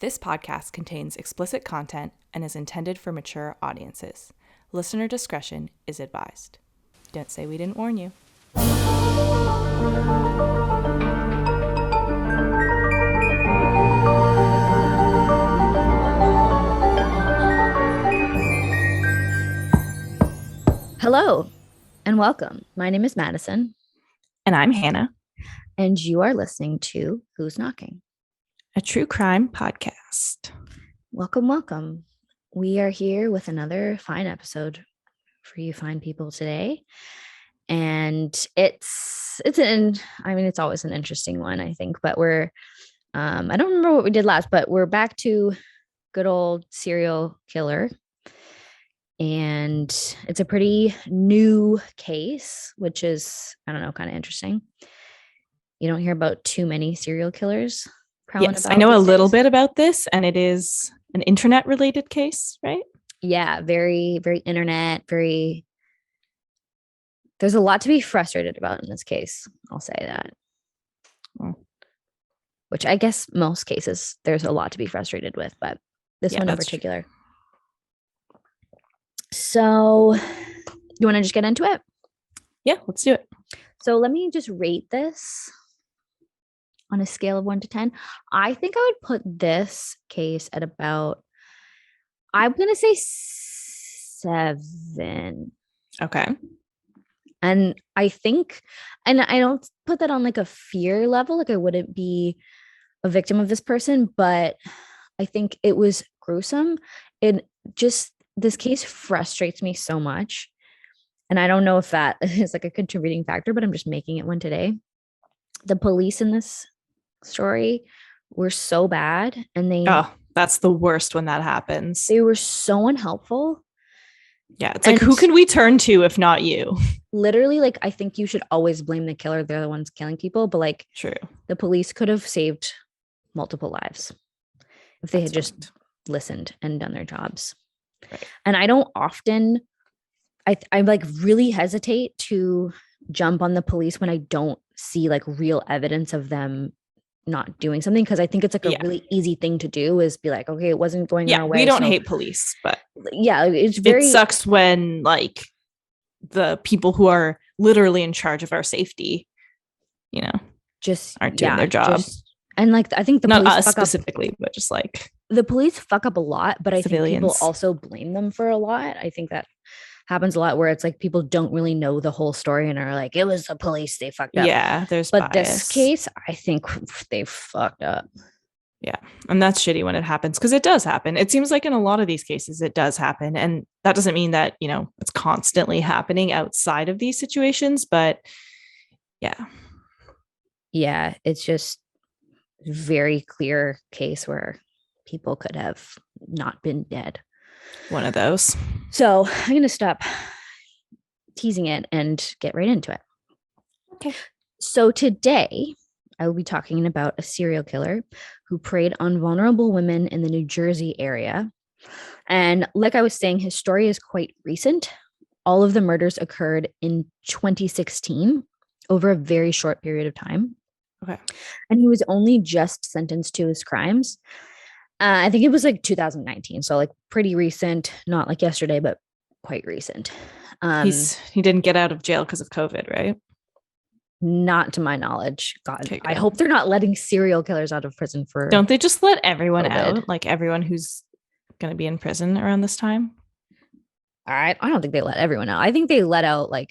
This podcast contains explicit content and is intended for mature audiences. Listener discretion is advised. Don't say we didn't warn you. Hello and welcome. My name is Madison. And I'm Hannah. And you are listening to Who's Knocking? A true crime podcast. Welcome, welcome. We are here with another fine episode for you fine people today. And it's always an interesting one, I think, but we're I don't remember what we did last, but we're back to good old serial killer. And it's a pretty new case, which is, I don't know, kind of interesting. You don't hear about too many serial killers. Yes, I know a little bit about this, and it is an internet-related case, right? Yeah, very, very internet, very... There's a lot to be frustrated about in this case. I'll say that. Well, which I guess most cases, there's a lot to be frustrated with, but this one in particular. True. So, you want to just get into it? Yeah, let's do it. So let me just rate this on a scale of 1 to 10. I think I would put this case at about, I'm going to say 7. Okay. And I think, and I don't put that on like a fear level, like I wouldn't be a victim of this person, but I think it was gruesome. This case frustrates me so much. And I don't know if that is like a contributing factor, but I'm just making it one today. The police in this story were so bad, and that's the worst when that happens. They were so unhelpful. Yeah, it's like, who can we turn to if not you? Literally, like, I think you should always blame the killer. They're the ones killing people, but like, true, the police could have saved multiple lives if they had just listened and done their jobs. Right. And I don't often, I like really hesitate to jump on the police when I don't see like real evidence of them not doing something, because I think it's like a really easy thing to do is be like, okay, it wasn't going our way. We don't hate police, but yeah, it sucks when like the people who are literally in charge of our safety, just aren't doing their job. And like, I think the not police us specifically, but just like the police fuck up a lot, but civilians. I think people also blame them for a lot. I think that happens a lot where it's like people don't really know the whole story and are like, it was the police, they fucked up. Yeah, but bias. This case, I think they fucked up. Yeah, and that's shitty when it happens, because it does happen. It seems like in a lot of these cases it does happen, and that doesn't mean that it's constantly happening outside of these situations, but yeah, it's just a very clear case where people could have not been dead. One of those. So I'm going to stop teasing it and get right into it. Okay. So today I will be talking about a serial killer who preyed on vulnerable women in the New Jersey area. And like I was saying, his story is quite recent. All of the murders occurred in 2016, over a very short period of time. Okay. And he was only just sentenced to his crimes. I think it was like 2019. So like pretty recent, not like yesterday, but quite recent. He didn't get out of jail because of COVID, right? Not to my knowledge. God, okay, I hope they're not letting serial killers out of prison for... Don't they just let everyone COVID. Out? Like everyone who's going to be in prison around this time? All right. I don't think they let everyone out. I think they let out like...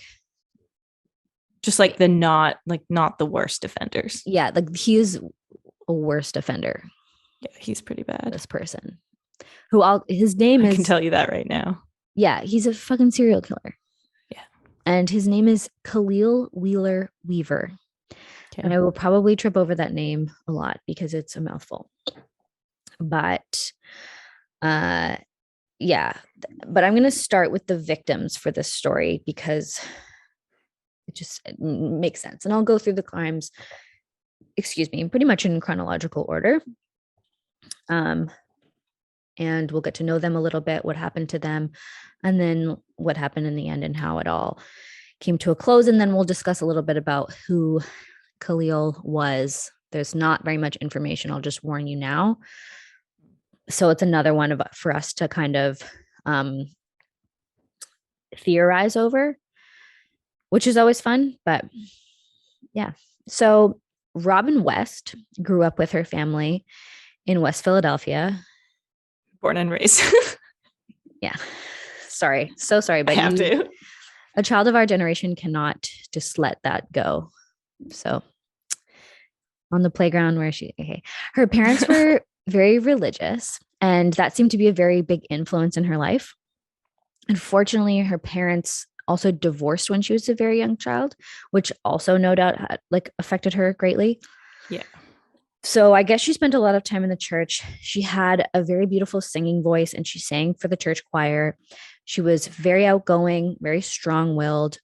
just like the not the worst offenders. Yeah. Like he is a worst offender. Yeah, he's pretty bad. This person his name is... I can tell you that right now. Yeah, he's a fucking serial killer. Yeah. And his name is Khalil Wheeler-Weaver. Okay. And I will probably trip over that name a lot because it's a mouthful. But yeah. But I'm going to start with the victims for this story because it makes sense. And I'll go through the crimes, pretty much in chronological order. And we'll get to know them a little bit, what happened to them, and then what happened in the end and how it all came to a close. And then we'll discuss a little bit about who Khalil was. There's not very much information. I'll just warn you now. So it's another one for us to kind of theorize over, which is always fun. But yeah. So Robin West grew up with her family in West Philadelphia. Born and raised. Yeah. Sorry. So sorry. But I have to. A child of our generation cannot just let that go. So on the playground her parents were very religious, and that seemed to be a very big influence in her life. Unfortunately, her parents also divorced when she was a very young child, which also no doubt had, affected her greatly. Yeah. So I guess she spent a lot of time in the church. She had a very beautiful singing voice, and she sang for the church choir. She was very outgoing, very strong-willed.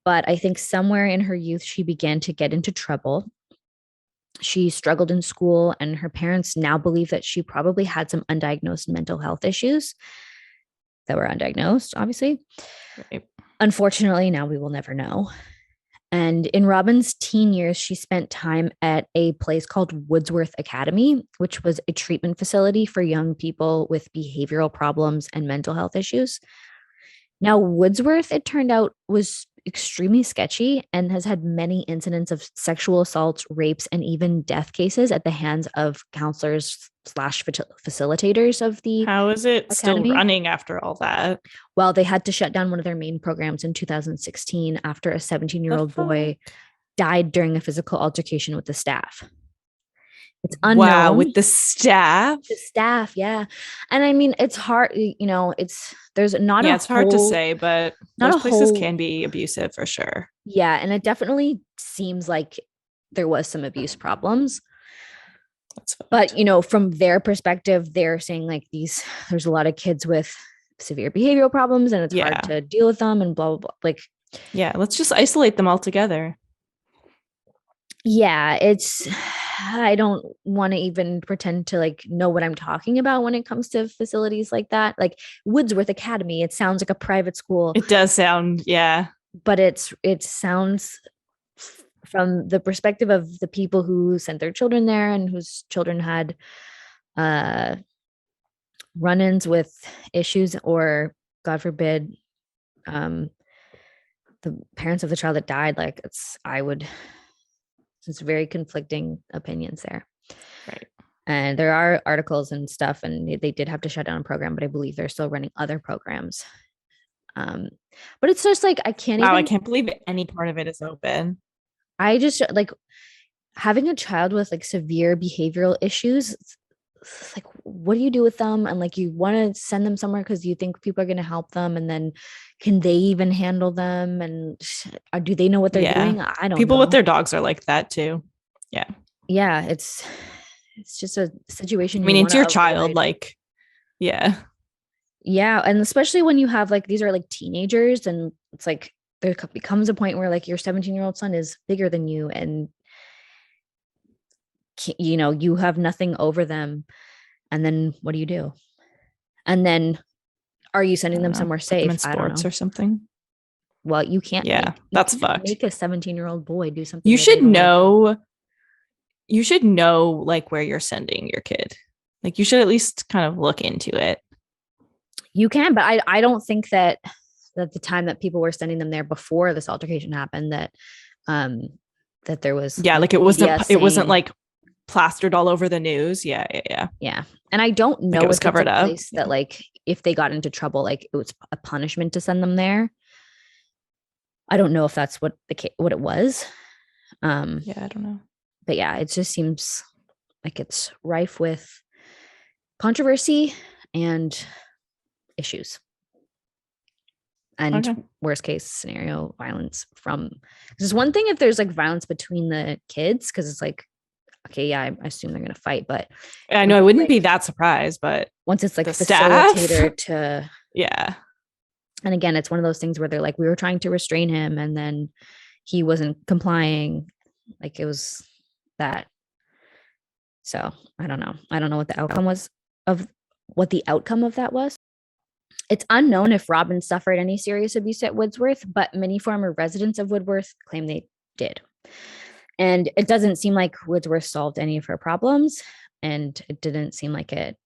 But I think somewhere in her youth, she began to get into trouble. She struggled in school, and her parents now believe that she probably had some undiagnosed mental health issues that were undiagnosed, obviously. Right. Unfortunately, now we will never know. And in Robin's teen years, she spent time at a place called Woodsworth Academy, which was a treatment facility for young people with behavioral problems and mental health issues. Now, Woodsworth, it turned out, was extremely sketchy and has had many incidents of sexual assaults, rapes, and even death cases at the hands of counselors slash facilitators of the How is it still academy. running after all that? Well, they had to shut down one of their main programs in 2016 after a 17-year-old boy died during a physical altercation with the staff. It's unknown. Wow, with the staff? The staff, yeah. And I mean, it's hard, there's not it's hard to say, but those places can be abusive for sure. Yeah, and it definitely seems like there was some abuse problems. But, from their perspective, they're saying there's a lot of kids with severe behavioral problems, and it's hard to deal with them and blah, blah, blah. Let's just isolate them all together. Yeah, I don't want to even pretend to know what I'm talking about when it comes to facilities like that. Like Woodsworth Academy, it sounds like a private school. It does sound, yeah. But it sounds, from the perspective of the people who sent their children there and whose children had run-ins with issues, or God forbid, the parents of the child that died, it's very conflicting opinions there. Right. And there are articles and stuff, and they did have to shut down a program, but I believe they're still running other programs. But it's just I can't I can't believe any part of it is open. I just having a child with severe behavioral issues. It's what do you do with them? And you want to send them somewhere because you think people are going to help them, and then can they even handle them? And do they know what they're doing? I don't know. People with their dogs are like that too. Yeah, it's just a situation. I mean, it's your child, yeah, and especially when you have these are teenagers, and it's there becomes a point where your 17-year-old son is bigger than you, and you have nothing over them, and then what do you do? And then are you sending them somewhere safe? Them in sports or something? Well, you can't. That's fucked. Make a 17-year-old boy do something. You should know. You should know where you're sending your kid. You should at least kind of look into it. You can, but I don't think that at the time that people were sending them there before this altercation happened, that there was it wasn't plastered all over the news. Yeah. And I don't know it was covered up. That if they got into trouble, it was a punishment to send them there. I don't know if that's what it was. I don't know. But yeah, it just seems like it's rife with controversy and issues. And worst case scenario, violence from. There's one thing if there's violence between the kids, because it's okay, yeah, I assume they're gonna fight, but I know I wouldn't be that surprised. But once it's the facilitator to yeah, and again, it's one of those things where they're we were trying to restrain him, and then he wasn't complying. It was that. So I don't know. I don't know what the outcome was of what the outcome of that was. It's unknown if Robin suffered any serious abuse at Woodsworth, but many former residents of Woodsworth claim they did. And it doesn't seem like Woodsworth solved any of her problems, and it didn't seem like it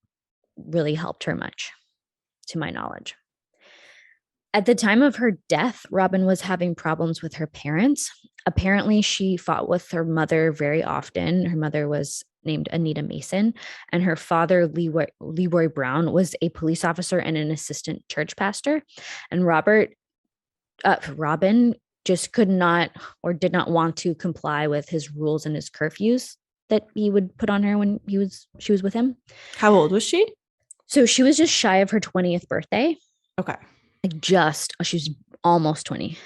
really helped her much, to my knowledge. At the time of her death, Robin was having problems with her parents. Apparently, she fought with her mother very often. Her mother was named Anita Mason, and her father, Leroy Brown, was a police officer and an assistant church pastor. And Robin just could not or did not want to comply with his rules and his curfews that he would put on her when she was with him. How old was she? So she was just shy of her 20th birthday. Okay. She was almost 20.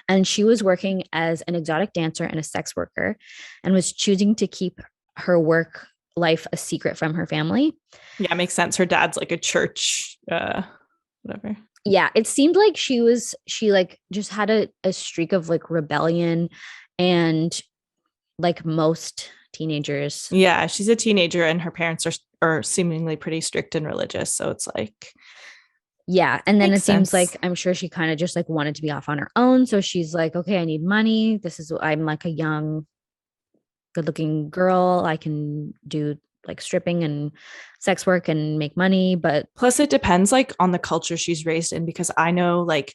And she was working as an exotic dancer and a sex worker and was choosing to keep her work life a secret from her family. Yeah, it makes sense. Her dad's like a church, whatever. Yeah, it seemed like she like just had a streak of like rebellion and like most teenagers. Yeah, she's a teenager and her parents are seemingly pretty strict and religious. So it's like, yeah. And then it seems sense. like I'm sure she kind of just like wanted to be off on her own. So she's like, okay, I need money. I'm like a young, good looking girl. I can do like stripping and sex work and make money. But plus it depends like on the culture she's raised in, because I know like,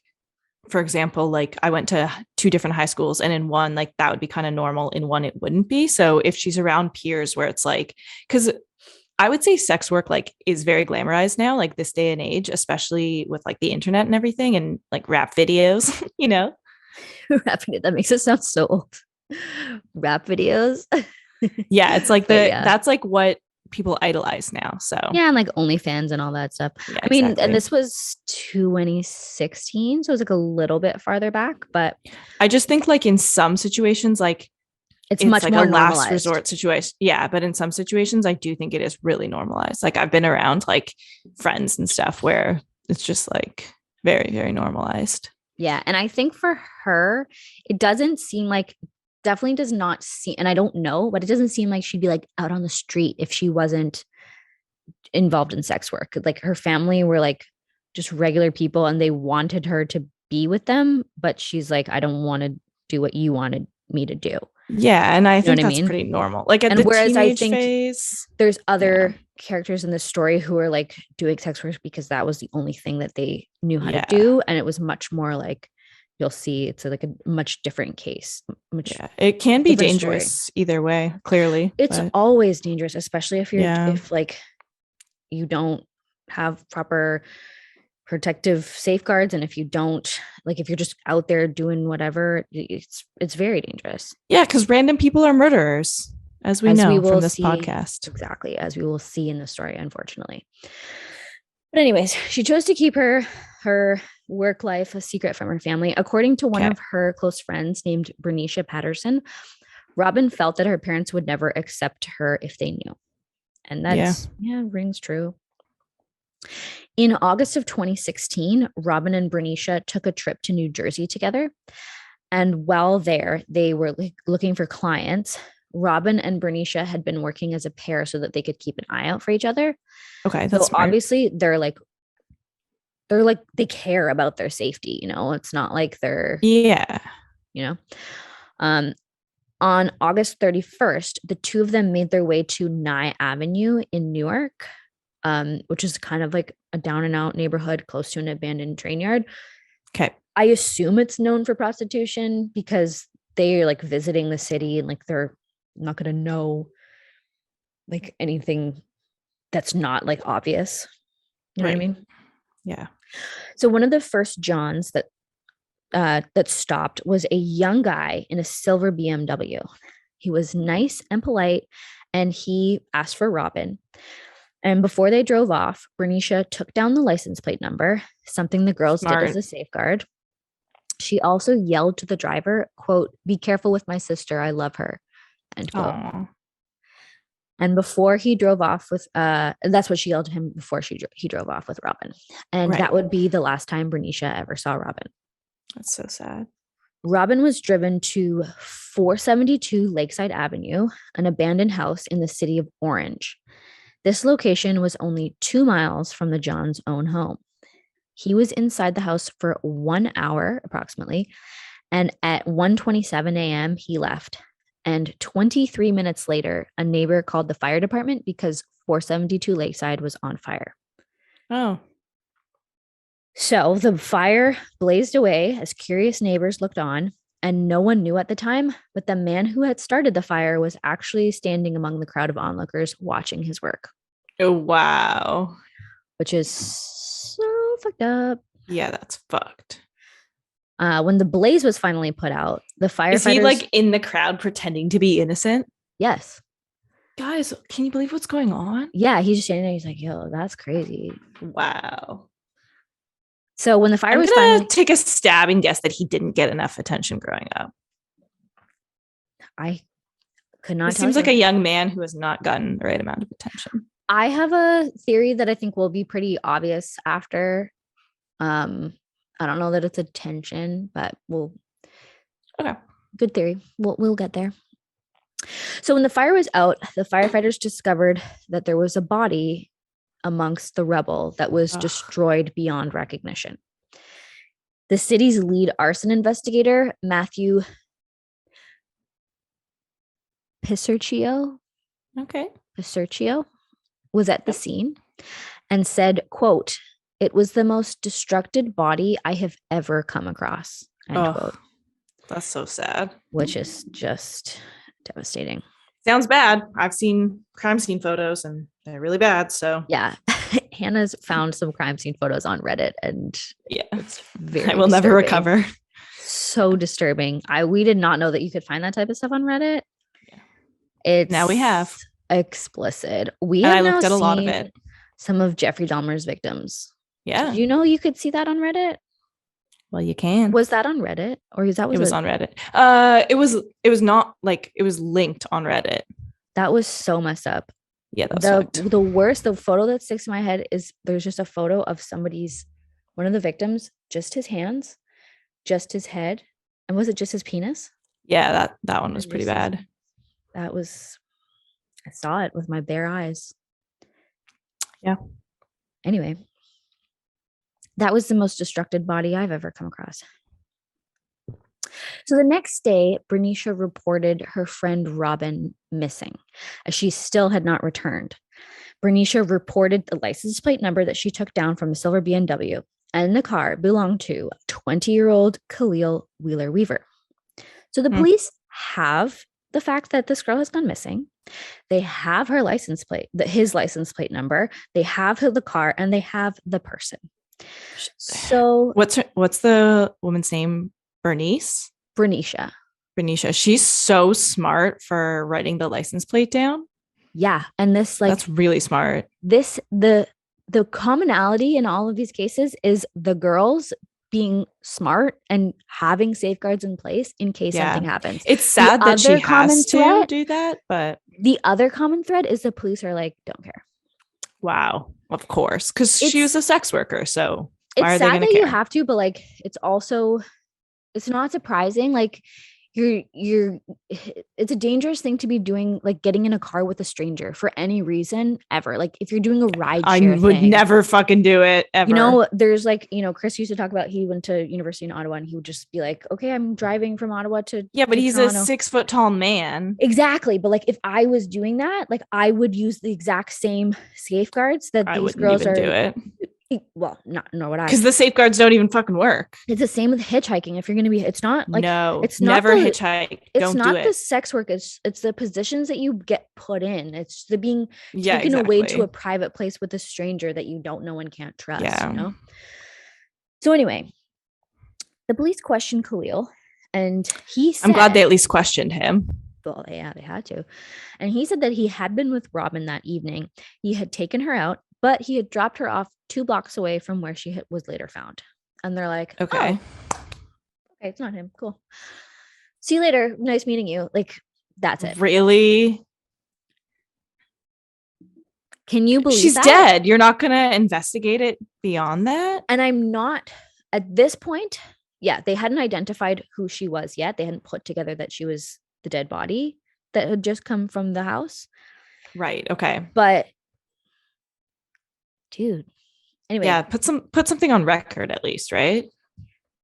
for example, like I went to 2 different high schools, and in one, like that would be kind of normal, in one it wouldn't be. So if she's around peers where it's like, because I would say sex work like is very glamorized now, like this day and age, especially with like the internet and everything and like rap videos, you know? rap video, that makes it sound so old. Rap videos. Yeah, it's like yeah. that's like what people idolize now. So yeah, and like OnlyFans and all that stuff. yeah, I mean, exactly. and this was 2016, so it was like a little bit farther back, but I just think like in some situations, like it's much like more a last normalized. resort situation. Yeah, but in some situations, I do think it is really normalized. Like I've been around like friends and stuff where it's just like very, very normalized. Yeah, and I think for her, it doesn't seem like, definitely does not seem, and I don't know, but it doesn't seem like she'd be like out on the street if she wasn't involved in sex work. Like her family were like just regular people and they wanted her to be with them, but she's like, I don't want to do what you wanted me to do. Yeah, and I You know think what I that's mean? pretty normal. Like at And the whereas I teenage think phase, there's other characters in this story who are like doing sex work because that was the only thing that they knew how to do, and it was much more like, you'll see it's like a much different case. It can be different dangerous story. either way, clearly. It's but always dangerous, especially if you're yeah. if like you don't have proper protective safeguards, and if you don't, like if you're just out there doing whatever, it's very dangerous. Yeah, because random people are murderers, as we know from this podcast. Exactly, as we will see in the story, unfortunately. But anyways, she chose to keep her work life a secret from her family. According to one of her close friends named Bernicia Patterson, Robin felt that her parents would never accept her if they knew. And that's, rings true. In August of 2016, Robin and Bernicia took a trip to New Jersey together. And while there, they were looking for clients. Robin and Bernicia had been working as a pair so that they could keep an eye out for each other. Okay, so smart. Obviously they care about their safety, you know. It's not like they're you know. On August 31st, the two of them made their way to Nye Avenue in Newark, which is kind of like a down and out neighborhood close to an abandoned train yard. Okay. I assume it's known for prostitution because they're like visiting the city and like they're not going to know like anything that's not like obvious. You know what I mean? Yeah. So one of the first Johns that stopped was a young guy in a silver BMW. He was nice and polite, and he asked for Robin. And before they drove off, Bernicia took down the license plate number, something the girls did as a safeguard. She also yelled to the driver, quote, "Be careful with my sister. I love her." End quote. Aww. And before he drove off with, that's what she yelled at him before he drove off with Robin. And that would be the last time Bernicia ever saw Robin. That's so sad. Robin was driven to 472 Lakeside Avenue, an abandoned house in the city of Orange. This location was only 2 miles from the John's own home. He was inside the house for 1 hour approximately, and at 1:27 a.m. he left. And 23 minutes later, a neighbor called the fire department because 472 Lakeside was on fire. Oh. So the fire blazed away as curious neighbors looked on, and no one knew at the time, but the man who had started the fire was actually standing among the crowd of onlookers watching his work. Oh, wow. Which is so fucked up. Yeah, that's fucked. When the blaze was finally put out, the firefighters... Is he like in the crowd pretending to be innocent? Yes. Guys, can you believe what's going on? Yeah, he's just standing there. He's like, yo, that's crazy. Wow. So when the fire was finally... take a stabbing guess that he didn't get enough attention growing up. I could not tell. Seems like a young man who has not gotten the right amount of attention. I have a theory that I think will be pretty obvious after. I don't know that it's attention, but we'll... Okay. Good theory. We'll get there. So when the fire was out, the firefighters discovered that there was a body amongst the rubble that was destroyed beyond recognition. The city's lead arson investigator, Matthew Pisarccio, was at the scene and said, quote, "It was the most destructed body I have ever come across," end quote. That's so sad. Which is just devastating. Sounds bad. I've seen crime scene photos and they're really bad. So yeah, Hannah's found some crime scene photos on Reddit, and yeah, it's very... I will never recover. So disturbing. We did not know that you could find that type of stuff on Reddit. Yeah. It's now we have explicit. I looked at a lot of it. Some of Jeffrey Dahmer's victims. Yeah. Did you know you could see that on Reddit? Well, you can. Was that on Reddit, or is that it was on Reddit? It was not like it was linked on Reddit. That was so messed up. Yeah, that's the worst. The photo that sticks in my head is there's just a photo of one of the victims, just his hands, just his head, and was it just his penis? Yeah, that one was pretty bad. I saw it with my bare eyes. Yeah. Anyway. That was the most destructed body I've ever come across. So the next day, Bernicia reported her friend Robin missing, as she still had not returned. Bernicia reported the license plate number that she took down from a silver BMW, and the car belonged to 20-year-old Khalil Wheeler-Weaver. So the police have the fact that this girl has gone missing. They have her license plate, his license plate number. They have the car, and they have the person. So what's the woman's name? Bernicia. She's so smart for writing the license plate down. Yeah, and that's really smart. The commonality in all of these cases is the girls being smart and having safeguards in place in case something happens. It's sad that she has to do that, but the other common thread is the police are like, don't care. Wow, of course, because she was a sex worker. So why are they going to care? You have to, but like, it's not surprising. Like, it's a dangerous thing to be doing, like getting in a car with a stranger for any reason ever. Like if you're doing a ride share, I would never fucking do it ever. You know, there's like, Chris used to talk about, he went to university in Ottawa and he would just be like, okay, I'm driving from Ottawa to but he's Toronto. a 6 foot tall man. Exactly. But like if I was doing that, like I would use the exact same safeguards that these girls are. Do it. Well, nor would I, because the safeguards don't even fucking work. It's the same with hitchhiking. If you're going to be, it's not like, it's never hitchhike. It's not the sex work. It's the positions that you get put in. It's the being taken away to a private place with a stranger that you don't know and can't trust. Yeah. So anyway, the police questioned Khalil, and he said, I'm glad they at least questioned him. Well, yeah, they had to. And he said that he had been with Robin that evening. He had taken her out, but he had dropped her off 2 blocks away from where she was later found. And they're like, okay, it's not him. Cool. See you later. Nice meeting you. Like, that's it. Really? Can you believe she's dead? You're not going to investigate it beyond that? And I'm not at this point. Yeah, they hadn't identified who she was yet. They hadn't put together that she was the dead body that had just come from the house. Right. Okay. But dude, anyway, yeah, put something on record at least, right?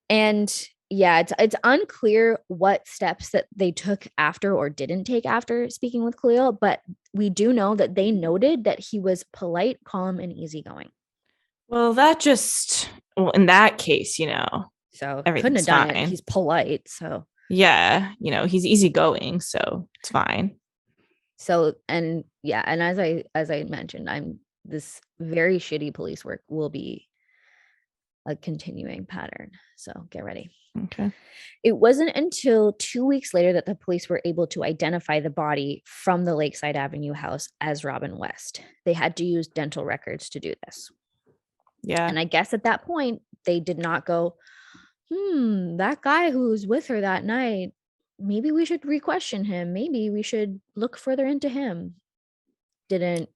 And yeah, it's unclear what steps that they took after or didn't take after speaking with Khalil, but we do know that they noted that he was polite, calm, and easygoing. Well, in that case, So couldn't everything's have done it. fine. He's polite. Yeah, he's easygoing, so it's fine. And yeah, and as I mentioned, I'm this very shitty police work will be a continuing pattern. So get ready. Okay. It wasn't until 2 weeks later that the police were able to identify the body from the Lakeside Avenue house as Robin West. They had to use dental records to do this. Yeah. And I guess at that point, they did not go, that guy who was with her that night, maybe we should re-question him. Maybe we should look further into him. Didn't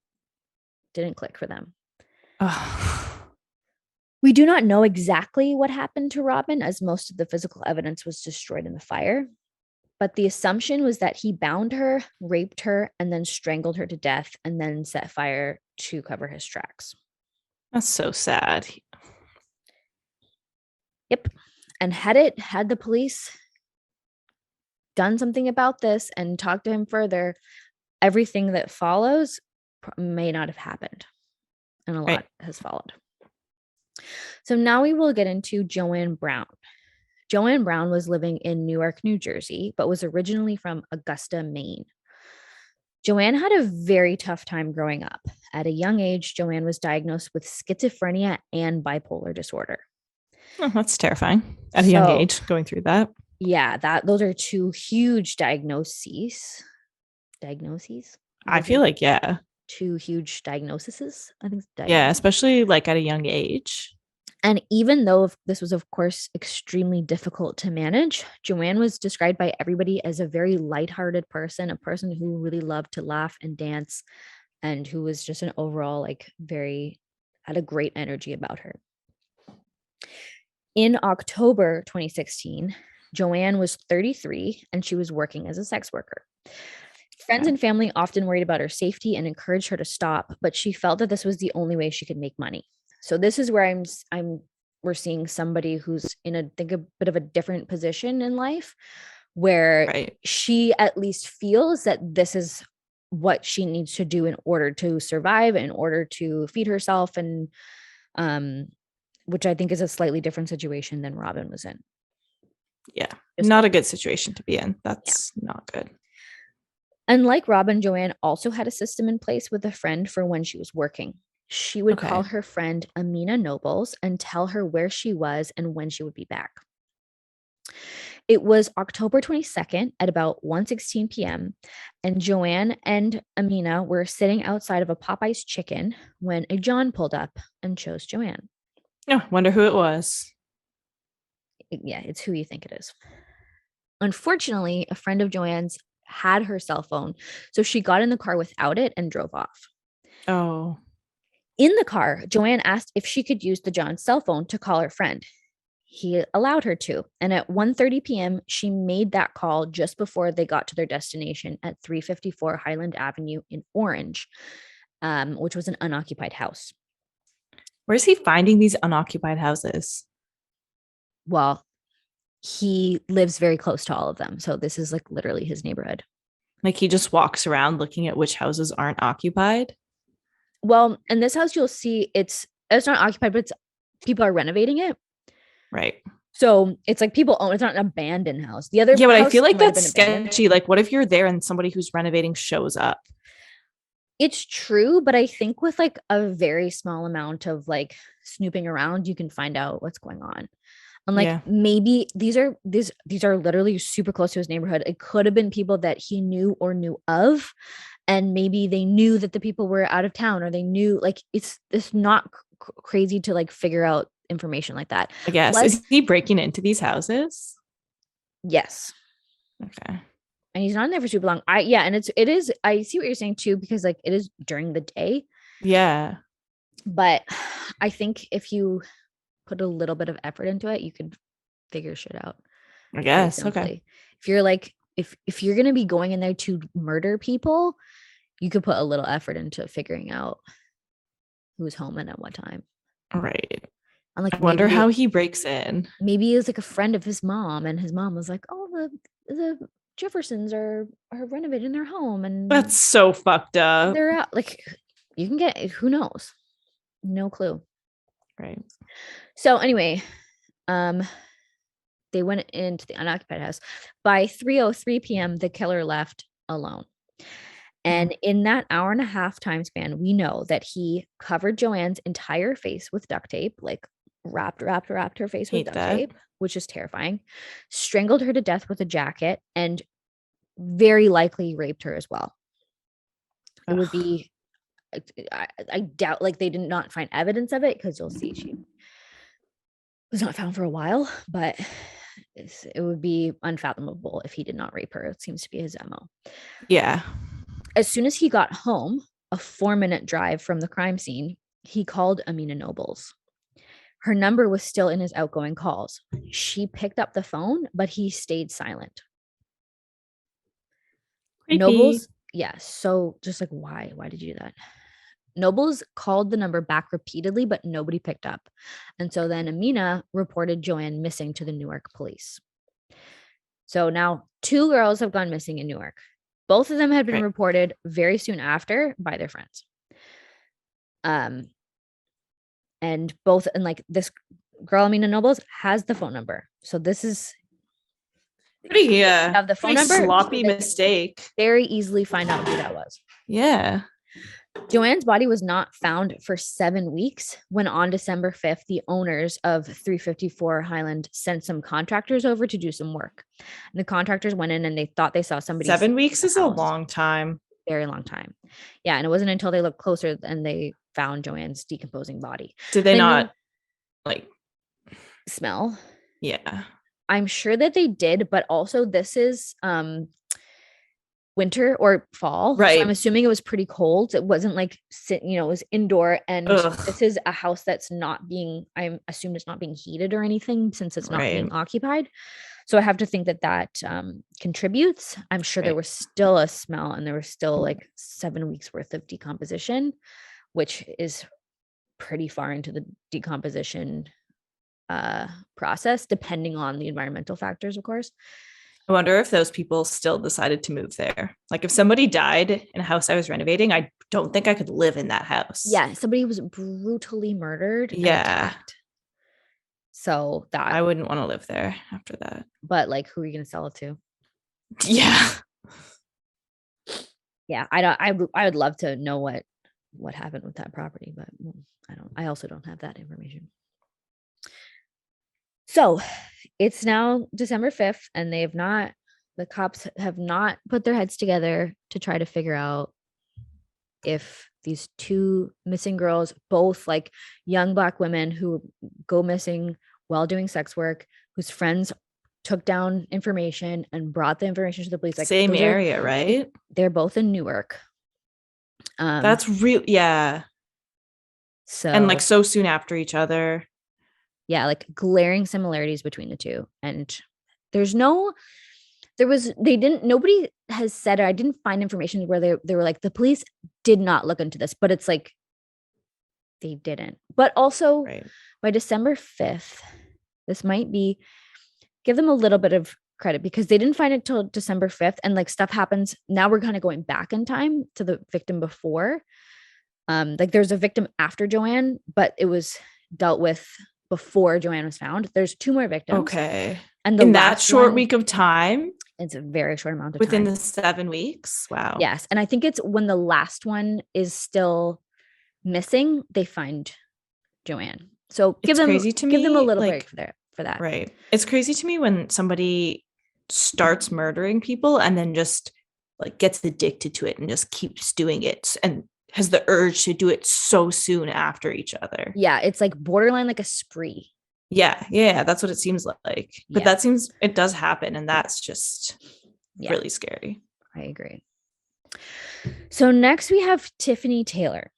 click for them. We do not know exactly what happened to Robin, as most of the physical evidence was destroyed in the fire. But the assumption was that he bound her, raped her, and then strangled her to death, and then set fire to cover his tracks. That's so sad. Yep. And had the police done something about this and talked to him further, everything that follows may not have happened. And a lot has followed. So now we will get into Joanne Brown. Joanne Brown was living in Newark, New Jersey, but was originally from Augusta, Maine. Joanne had a very tough time growing up. At a young age, Joanne was diagnosed with schizophrenia and bipolar disorder. Oh, that's terrifying. At a young age, going through that. Yeah, those are two huge diagnoses. I feel like, yeah. Two huge diagnoses. I think. Yeah, especially like at a young age. And even though this was, of course, extremely difficult to manage, Joanne was described by everybody as a very lighthearted person, a person who really loved to laugh and dance, and who was just an overall, had a great energy about her. In October 2016, Joanne was 33 and she was working as a sex worker. Friends and family often worried about her safety and encouraged her to stop, but she felt that this was the only way she could make money. So this is where we're seeing somebody who's in a bit of a different position in life, where she at least feels that this is what she needs to do in order to survive, in order to feed herself, and which I think is a slightly different situation than Robin was in. Yeah, not a good situation to be in. That's not good. Unlike Robin, Joanne also had a system in place with a friend for when she was working. She would call her friend Amina Nobles and tell her where she was and when she would be back. It was October 22nd at about 1:16 p.m. and Joanne and Amina were sitting outside of a Popeye's Chicken when a John pulled up and chose Joanne. Oh, wonder who it was. Yeah, it's who you think it is. Unfortunately, a friend of Joanne's had her cell phone, so she got in the car without it and drove off. Oh. In the car, Joanne asked if she could use the John's cell phone to call her friend. He allowed her to, and at 1:30 p.m., she made that call just before they got to their destination at 354 Highland Avenue in Orange, which was an unoccupied house. Where's he finding these unoccupied houses? Well, he lives very close to all of them. So this is like literally his neighborhood. Like he just walks around looking at which houses aren't occupied? Well, in this house, you'll see it's not occupied, but people are renovating it. Right. So it's like people own, it's not an abandoned house. The other, yeah, but I feel like that's sketchy. Like, what if you're there and somebody who's renovating shows up? It's true, but I think with like a very small amount of like snooping around, you can find out what's going on. And like maybe these are literally super close to his neighborhood. It could have been people that he knew or knew of, and maybe they knew that the people were out of town, or they knew, like, it's not crazy to like figure out information like that. I guess. Is he breaking into these houses? Yes. Okay. And he's not in there for super long. And it is, I see what you're saying too, because like it is during the day. Yeah. But I think if you put a little bit of effort into it, you could figure shit out. I guess. Okay. If you're like, if you're going to be going in there to murder people, you could put a little effort into figuring out who's home and at what time. Right. And like, I wonder how he breaks in. Maybe it's like a friend of his mom, and his mom was like, oh, the Jeffersons are renovating their home, and that's so fucked up. They're out. Like, you can get, who knows? No clue. Right. So anyway, they went into the unoccupied house. By 3:03 p.m., the killer left alone. And in that hour and a half time span, we know that he covered Joanne's entire face with duct tape, like wrapped her face with Hate duct that. tape, which is terrifying, strangled her to death with a jacket, and very likely raped her as well. It would be, I doubt, like, they did not find evidence of it because you'll see she was not found for a while, but it would be unfathomable if he did not rape her. It seems to be his MO. Yeah. As soon as he got home, a 4-minute drive from the crime scene, he called Amina Nobles. Her number was still in his outgoing calls. She picked up the phone, but he stayed silent. Creepy. Nobles, yes. So just like, why? Why did you do that? Nobles called the number back repeatedly, but nobody picked up. And so then Amina reported Joanne missing to the Newark police. So now 2 girls have gone missing in Newark. Both of them had been reported very soon after by their friends. And like this girl, Amina Nobles, has the phone number. So this is pretty have the phone number. Sloppy mistake. Very easily find out who that was. Yeah. Joanne's body was not found for 7 weeks when on December 5th, the owners of 354 Highland sent some contractors over to do some work. And the contractors went in and they thought they saw somebody. 7 weeks is a long time. Very long time. Yeah. And it wasn't until they looked closer and they found Joanne's decomposing body. Did they not like smell? Yeah. I'm sure that they did, but also this is winter or fall. Right. So I'm assuming it was pretty cold. It wasn't like it was indoor. And this is a house that's not being, I assume it's not being heated or anything since it's not being occupied. So I have to think that contributes. I'm sure there was still a smell and there was still like 7 weeks worth of decomposition, which is pretty far into the decomposition process, depending on the environmental factors, of course. I wonder if those people still decided to move there. Like if somebody died in a house I was renovating, I don't think I could live in that house. Yeah, somebody was brutally murdered. Yeah. So that I wouldn't want to live there after that. But like, who are you going to sell it to? Yeah. Yeah, I would love to know what happened with that property, but I also don't have that information. So it's now December 5th and the cops have not put their heads together to try to figure out if these 2 missing girls, both like young Black women who go missing while doing sex work, whose friends took down information and brought the information to the police. Like, same area, right? They're both in Newark. That's real. Yeah. So, and like so soon after each other. Yeah, like glaring similarities between the 2. And nobody has said, or I didn't find information where they were like, the police did not look into this, but it's like they didn't. But also by December 5th, this might be, give them a little bit of credit because they didn't find it till December 5th and like stuff happens. Now we're kind of going back in time to the victim before. Like there's a victim after Joanne, but it was dealt with before Joanne was found. There's 2 more victims. Okay. And in that short week of time? It's a very short amount of within time. the 7 weeks. Wow. Yes. And I think it's when the last one is still missing, they find Joanne. So give them a little break for that. Right. It's crazy to me when somebody starts murdering people and then just like gets addicted to it and just keeps doing it and has the urge to do it so soon after each other. Yeah, it's like borderline like a spree. Yeah, that's what it seems like. But it does happen, and that's just really scary. I agree. So next we have Tiffany Taylor.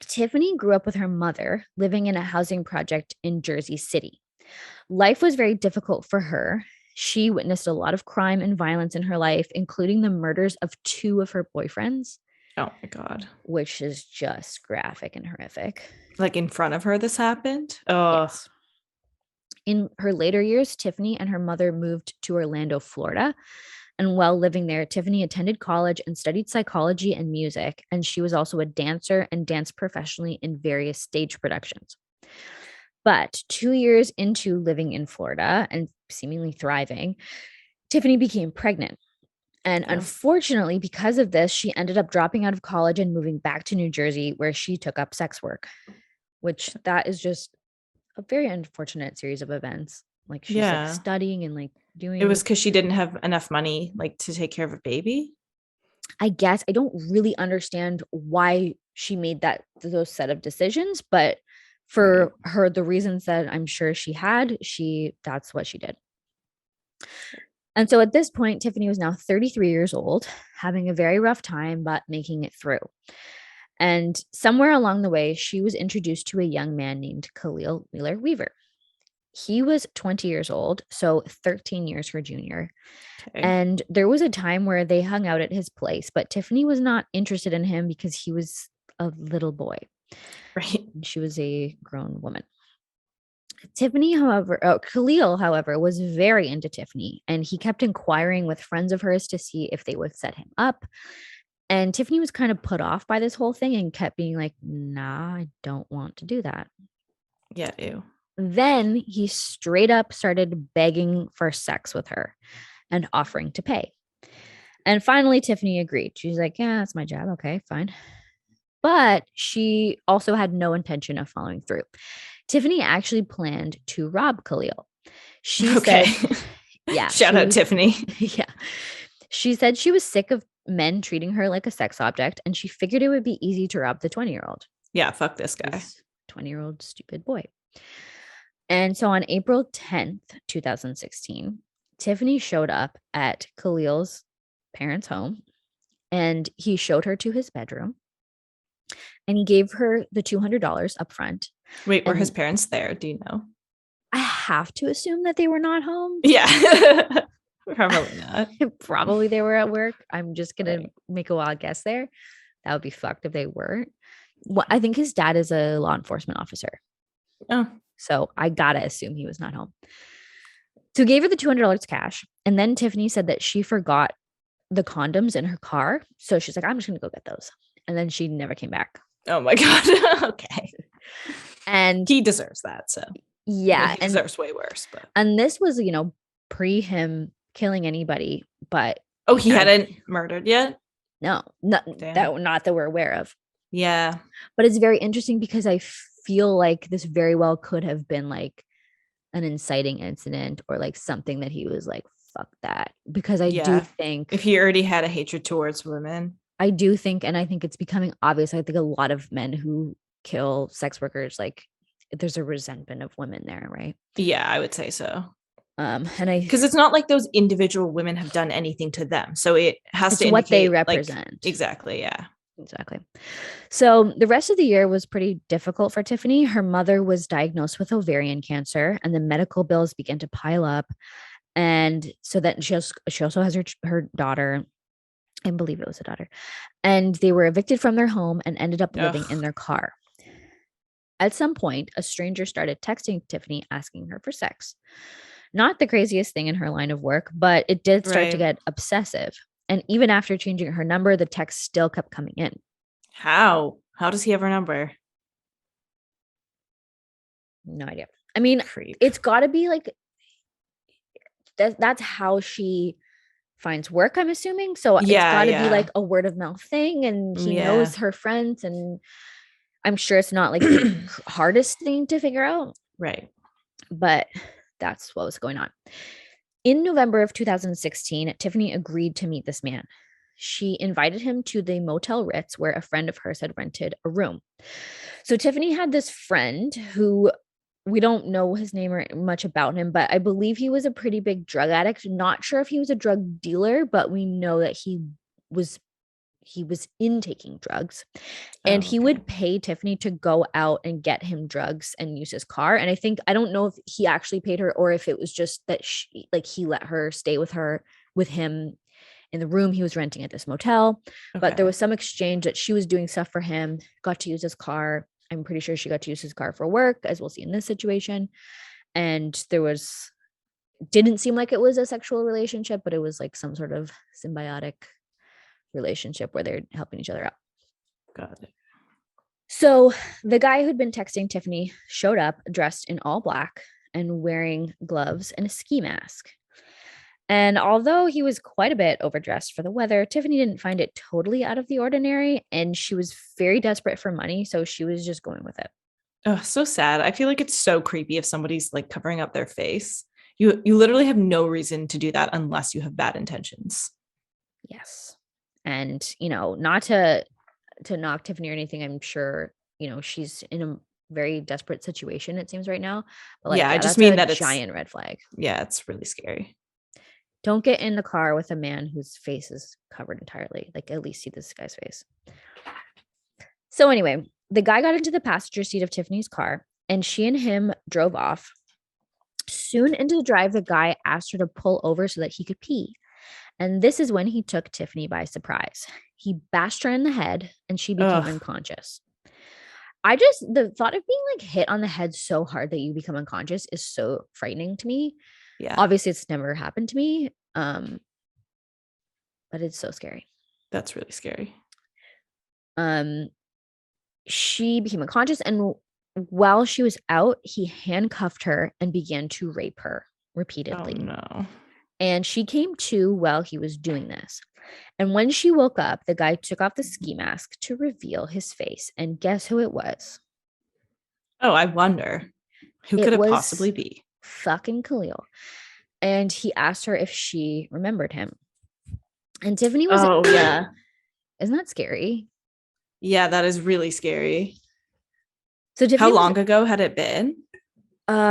Tiffany grew up with her mother living in a housing project in Jersey City. Life was very difficult for her. She witnessed a lot of crime and violence in her life, including the murders of 2 of her boyfriends. Oh my God. Which is just graphic and horrific. Like in front of her, this happened? Oh. Yes. In her later years, Tiffany and her mother moved to Orlando, Florida. And while living there, Tiffany attended college and studied psychology and music. And she was also a dancer and danced professionally in various stage productions. But 2 years into living in Florida and seemingly thriving, Tiffany became pregnant. And unfortunately, because of this, she ended up dropping out of college and moving back to New Jersey, where she took up sex work, which that is just a very unfortunate series of events. Like she's like studying and like doing. It was because she didn't have enough money like to take care of a baby. I guess I don't really understand why she made those set of decisions, but for her, the reasons that I'm sure she had, that's what she did. And so at this point, Tiffany was now 33 years old, having a very rough time, but making it through. And somewhere along the way, she was introduced to a young man named Khalil Wheeler-Weaver. He was 20 years old, so 13 years her junior. Okay. And there was a time where they hung out at his place, but Tiffany was not interested in him because he was a little boy. Right. And she was a grown woman. Khalil, however, was very into Tiffany, and he kept inquiring with friends of hers to see if they would set him up. And Tiffany was kind of put off by this whole thing and kept being like, nah, I don't want to do that. Yeah, ew. Then he straight up started begging for sex with her and offering to pay. And finally, Tiffany agreed. She's like, yeah, that's my job. Okay, fine. But she also had no intention of following through. Tiffany actually planned to rob Khalil. She said, yeah. Shout out Tiffany. Yeah. She said she was sick of men treating her like a sex object, and she figured it would be easy to rob the 20-year-old. Yeah, fuck this guy. 20-year-old stupid boy. And so on April 10th, 2016, Tiffany showed up at Khalil's parents' home, and he showed her to his bedroom, and he gave her the $200 up front. Wait, were his parents there? Do you know? I have to assume that they were not home. Yeah. Probably not. Probably they were at work. I'm just going to make a wild guess there. That would be fucked if they weren't. Well, I think his dad is a law enforcement officer. Oh. So I got to assume he was not home. So he gave her the $200 cash. And then Tiffany said that she forgot the condoms in her car. So she's like, I'm just going to go get those. And then she never came back. Oh my God. Okay. And he deserves that. So yeah. He deserves way worse. But and this was, pre him killing anybody, but he hadn't murdered yet? No, not that we're aware of. Yeah. But it's very interesting because I feel like this very well could have been like an inciting incident or like something that he was like, fuck that. Because I do think if he already had a hatred towards women. I do think, and I think it's becoming obvious, I think a lot of men who kill sex workers, like there's a resentment of women there, right? Yeah, I would say so. Because it's not like those individual women have done anything to them, so it has to what they represent. Like, exactly. Yeah, exactly. So the rest of the year was pretty difficult for Tiffany. Her mother was diagnosed with ovarian cancer, and the medical bills began to pile up. And so that she also has her daughter. I believe it was a daughter, and they were evicted from their home and ended up living in their car. At some point, a stranger started texting Tiffany asking her for sex. Not the craziest thing in her line of work, but it did start to get obsessive. And even after changing her number, the text still kept coming in. How does he have her number? No idea. I mean, it's got to be like that's how she finds work, I'm assuming. So it's got to be like a word of mouth thing, and he knows her friends, and I'm sure it's not like the hardest thing to figure out. Right. But that's what was going on. In November of 2016, Tiffany agreed to meet this man. She invited him to the Motel Ritz, where a friend of hers had rented a room. So Tiffany had this friend who we don't know his name or much about him, but I believe he was a pretty big drug addict. Not sure if he was a drug dealer, but we know that he was taking drugs, and he would pay Tiffany to go out and get him drugs and use his car. And I don't know if he actually paid her or if it was just that he let her stay with him in the room he was renting at this motel. But there was some exchange that she was doing stuff for him, got to use his car. I'm pretty sure she got to use his car for work, as we'll see in this situation. And didn't seem like it was a sexual relationship, but it was like some sort of symbiotic relationship where they're helping each other out. Got it. So the guy who'd been texting Tiffany showed up dressed in all black and wearing gloves and a ski mask. And although he was quite a bit overdressed for the weather, Tiffany didn't find it totally out of the ordinary, and she was very desperate for money, so she was just going with it. Oh, so sad. I feel like it's so creepy if somebody's like covering up their face. You literally have no reason to do that unless you have bad intentions. Yes. And, not to knock Tiffany or anything, I'm sure, she's in a very desperate situation, it seems right now. But like, Yeah, I yeah, just that's mean a that it's giant red flag. yeah, it's really scary. Don't get in the car with a man whose face is covered entirely. Like, at least see this guy's face. So anyway, the guy got into the passenger seat of Tiffany's car and she and him drove off. Soon into the drive, the guy asked her to pull over so that he could pee. And this is when he took Tiffany by surprise. He bashed her in the head and she became Ugh, unconscious. The thought of being like hit on the head so hard that you become unconscious is so frightening to me. yeah, Obviously, it's never happened to me, but it's so scary. that's really scary. Um, she became unconscious, and while she was out, he handcuffed her and began to rape her Oh repeatedly. no. And she came to while he was doing this. And when she woke up, the guy took off the ski mask to reveal his face. And guess who it was? Oh, I wonder. Who It could it was possibly be? fucking Khalil. And he asked her if she remembered him. And Tiffany was, Oh yeah. isn't that scary? Yeah, that is really scary. So How Tiffany was, long ago had it been?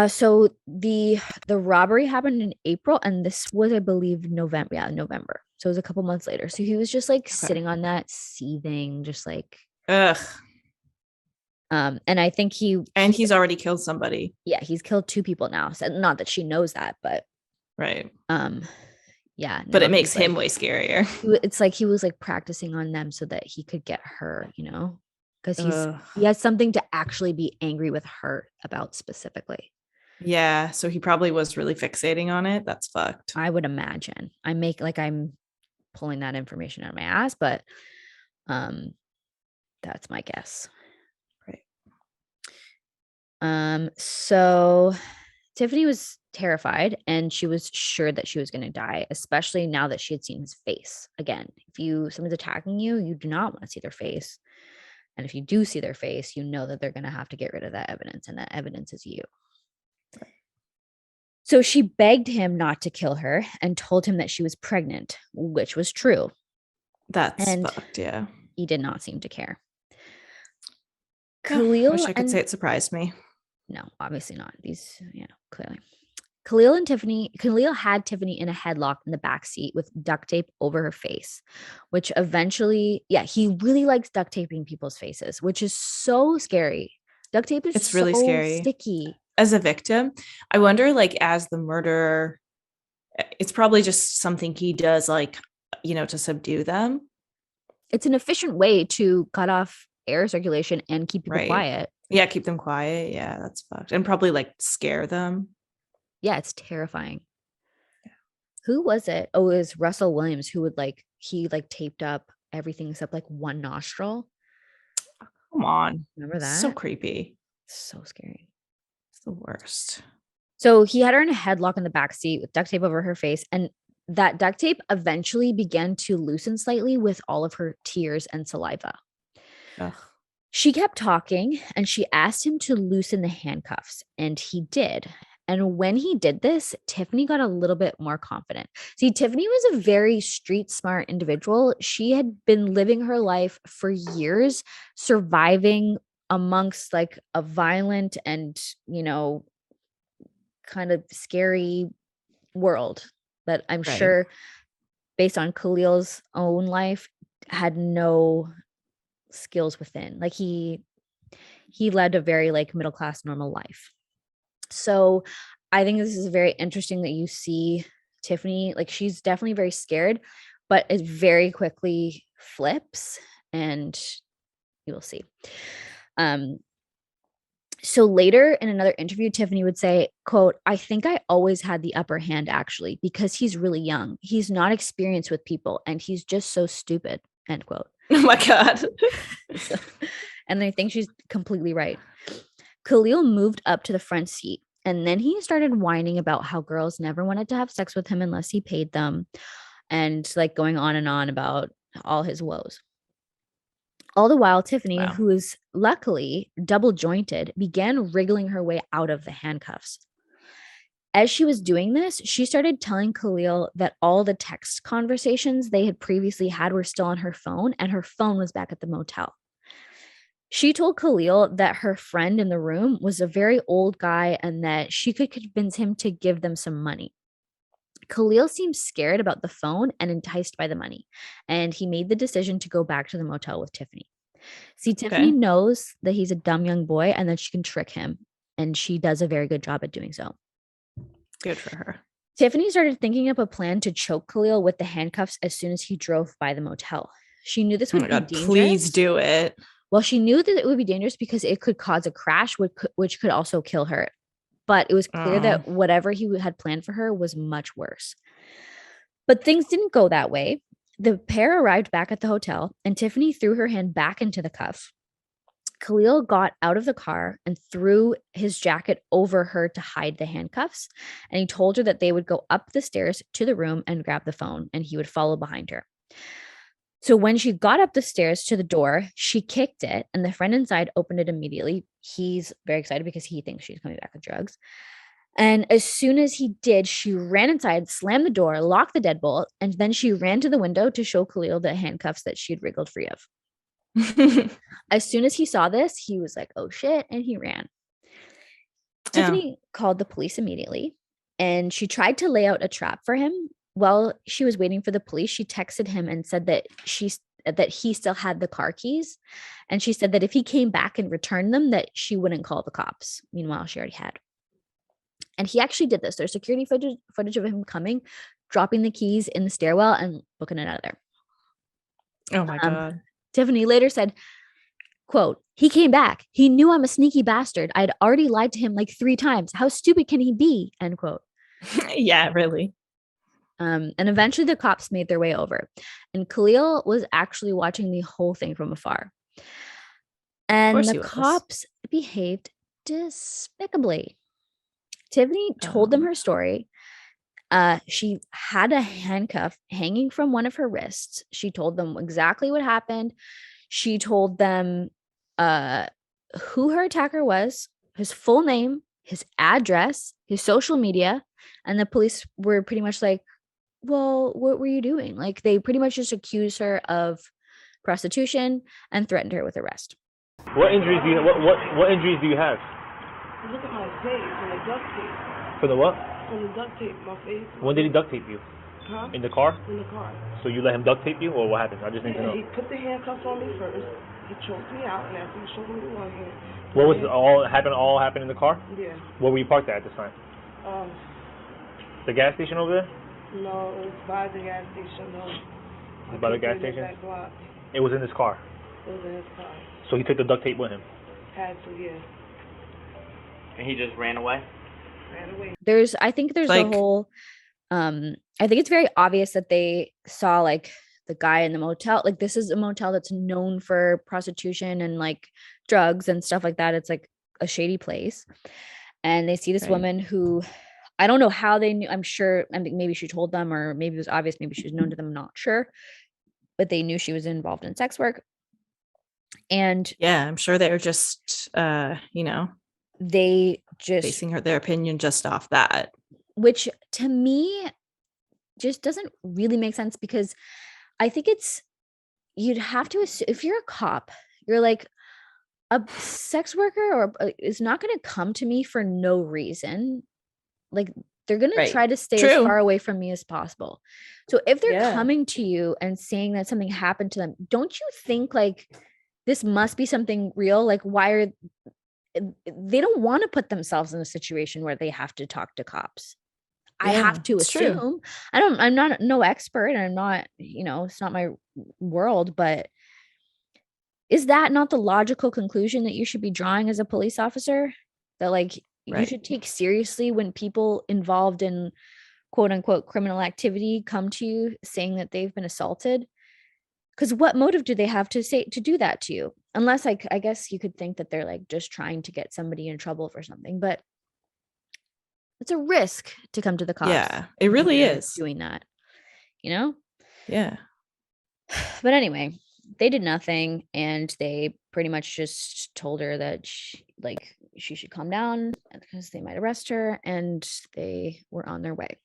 so the robbery happened in April, and this was, I believe, November. Yeah, November. So it was a couple months later. So he was just like Okay. sitting on that, seething, just like, Ugh. and I think And he's already killed somebody. yeah, he's killed two people now. So not that she knows that, but Right. um, yeah, But now it makes he's him like, way scarier. it's like he was like practicing on them so that he could get her, because Ugh. he has something to actually be angry with her about specifically. Yeah. So he probably was really fixating on it. That's fucked. I would imagine. I'm pulling that information out of my ass, but um, that's my guess. Right. So Tiffany was terrified and she was sure that she was going to die, especially now that she had seen his face. Again, if someone's attacking you, you do not want to see their face. And if you do see their face, you know that they're going to have to get rid of that evidence, and that evidence is you. So she begged him not to kill her and told him that she was pregnant, which was true. That's And fucked. Yeah. he did not seem to care. Oh, Khalil wish I could say and it surprised me. no, obviously not. These, clearly. Khalil had Tiffany in a headlock in the back seat with duct tape over her face, which eventually, yeah, he really likes duct taping people's faces, which is so scary. Duct tape is It's really so scary. sticky. As a victim, I wonder, like, as the murderer, it's probably just something he does, like, to subdue them. It's an efficient way to cut off air circulation and keep people Right. quiet. Yeah. Keep them quiet. Yeah. That's fucked. And probably like scare them. Yeah, it's terrifying. Who was it? Oh, it was Russell Williams who would he taped up everything except like one nostril. Come on. Remember So that? creepy. So scary. It's the worst. So he had her in a headlock in the back seat with duct tape over her face, and that duct tape eventually began to loosen slightly with all of her tears and saliva. Ugh. She kept talking and she asked him to loosen the handcuffs, and he did. And when he did this, Tiffany got a little bit more confident. See, Tiffany was a very street smart individual. She had been living her life for years, surviving amongst like a violent and, kind of scary world that I'm Right. sure, based on Khalil's own life, had no skills within. Like he led a very like middle class normal life. So I think this is very interesting that you see Tiffany, like she's definitely very scared, but it very quickly flips, and you will see. Um so later in another interview, Tiffany would say, quote, "I think I always had the upper hand actually, because he's really young. He's not experienced with people and he's just so stupid," end quote. Oh my God. So, And I think she's completely right. Khalil moved up to the front seat, and then he started whining about how girls never wanted to have sex with him unless he paid them, and like going on and on about all his woes. All the while, Tiffany, Wow. who is luckily double jointed, began wriggling her way out of the handcuffs. As she was doing this, she started telling Khalil that all the text conversations they had previously had were still on her phone, and her phone was back at the motel. She told Khalil that her friend in the room was a very old guy and that she could convince him to give them some money. Khalil seemed scared about the phone and enticed by the money, and he made the decision to go back to the motel with Tiffany. See, Tiffany Okay. knows that he's a dumb young boy and that she can trick him, and she does a very good job at doing so. Good for her. Tiffany started thinking up a plan to choke Khalil with the handcuffs as soon as he drove by the motel. She knew this Oh would my be God, please dangerous. do it. Well, she knew that it would be dangerous because it could cause a crash, which could also kill her. But it was clear Oh, that whatever he had planned for her was much worse. But things didn't go that way. The pair arrived back at the hotel, and Tiffany threw her hand back into the cuff. Khalil got out of the car and threw his jacket over her to hide the handcuffs. And he told her that they would go up the stairs to the room and grab the phone, and he would follow behind her. So when she got up the stairs to the door, she kicked it, and the friend inside opened it immediately. He's very excited because he thinks she's coming back with drugs. And as soon as he did, she ran inside, slammed the door, locked the deadbolt, and then she ran to the window to show Khalil the handcuffs that she had wriggled free of. As soon as he saw this, he was like, oh shit, and he ran. yeah. Tiffany called the police immediately, and she tried to lay out a trap for him. While she was waiting for the police, she texted him and said that he still had the car keys, and she said that if he came back and returned them, that she wouldn't call the cops. Meanwhile, she already had. And he actually did this. There's security footage of him coming, dropping the keys in the stairwell, and booking it out of there. Oh my God. Tiffany later said, quote, he came back. He knew I'm a sneaky bastard. I'd already lied to him like 3 times. How stupid can he be? End quote. Yeah, really. And eventually the cops made their way over. And Khalil was actually watching the whole thing from afar. Of And course the he was. cops behaved despicably. Tiffany told them her story. She had a handcuff hanging from one of her wrists. She told them exactly what happened. She told them who her attacker was, his full name, his address, his social media, and the police were pretty much like, well, what were you doing? Like, they pretty much just accused her of prostitution and threatened her with arrest. What injuries do you what injuries do you have? Look at my face and the duct tape. For the what? From the duct tape, my face. When did he duct tape you? Huh? In the car? In the car. So you let him duct tape you, or what happened? I just need to Yeah, know. he put the handcuffs on me first. He choked me out and asked me to show me with one hand. What was all happened in the car? Yeah. Where were you parked at this time? Um, The gas station over there? no, it was by the gas station. No. It was by the gas station? Back block. It was in his car. It was in his car. So he took the duct tape with him. Had to, yeah. And he just ran away? Ran away. I think there's Like- a whole I think it's very obvious that they saw like the guy in the motel. Like, this is a motel that's known for prostitution and like drugs and stuff like that. It's like a shady place. And they see this Right. woman who, I don't know how they knew. I'm sure, I think maybe she told them, or maybe it was obvious, maybe she was known to them, I'm not sure. But they knew she was involved in sex work. And Yeah, I'm sure they're just they just basing their opinion just off that. which to me just doesn't really make sense, because I think you'd have to assume, if you're a cop, you're like, a sex worker or is not going to come to me for no reason. Like, they're going Right. to try to stay as True. far away from me as possible. So if they're Yeah. coming to you and saying that something happened to them, don't you think like this must be something real? Like, why are they don't want to put themselves in a situation where they have to talk to cops? I Yeah, have to it's true. assume. I'm not no expert, and I'm not, it's not my world, but is that not the logical conclusion that you should be drawing as a police officer? That like you Right. should take seriously when people involved in quote unquote criminal activity come to you saying that they've been assaulted? Because what motive do they have to do that to you? unless like I guess you could think that they're like just trying to get somebody in trouble for something, but it's a risk to come to the cops. Yeah, it really is doing that, you know? Yeah. But anyway, they did nothing, and they pretty much just told her that she should calm down because they might arrest her, and they were on their way.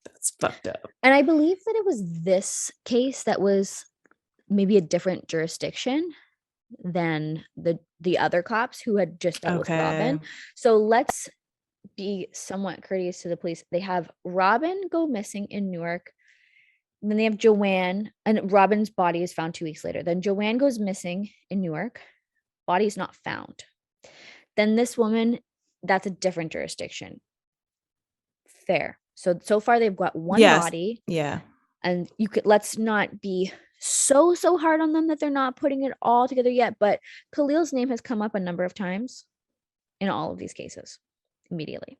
That's fucked up. And I believe that it was this case that was maybe a different jurisdiction than the other cops who had just dealt with Robin. So let's be somewhat courteous to the police. They have Robin go missing in Newark. Then they have Joanne, and Robin's body is found 2 weeks later. Then Joanne goes missing in Newark. Body is not found. Then this woman, that's a different jurisdiction. Fair. So far they've got one body. Yeah. And let's not be so hard on them that they're not putting it all together yet. But Khalil's name has come up a number of times in all of these cases immediately.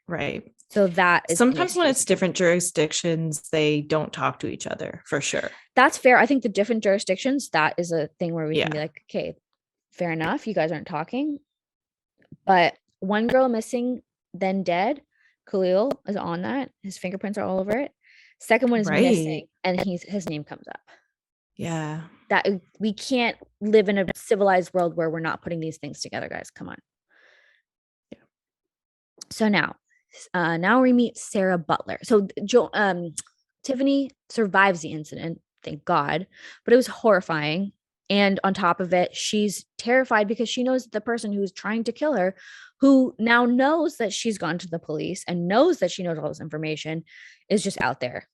Right. So that is sometimes when it's different jurisdictions, they don't talk to each other for sure. That's fair. I think the different jurisdictions, that is a thing where we can be like, okay, fair enough. You guys aren't talking. But one girl missing, then dead. Khalil is on that. His fingerprints are all over it. Second one is missing, and his name comes up. Yeah. That we can't live in a civilized world where we're not putting these things together, guys. Come on. Yeah. So now we meet Sarah Butler. So Tiffany survives the incident, thank God, but it was horrifying. And on top of it, she's terrified because she knows that the person who's trying to kill her, who now knows that she's gone to the police and knows that she knows all this information, is just out there.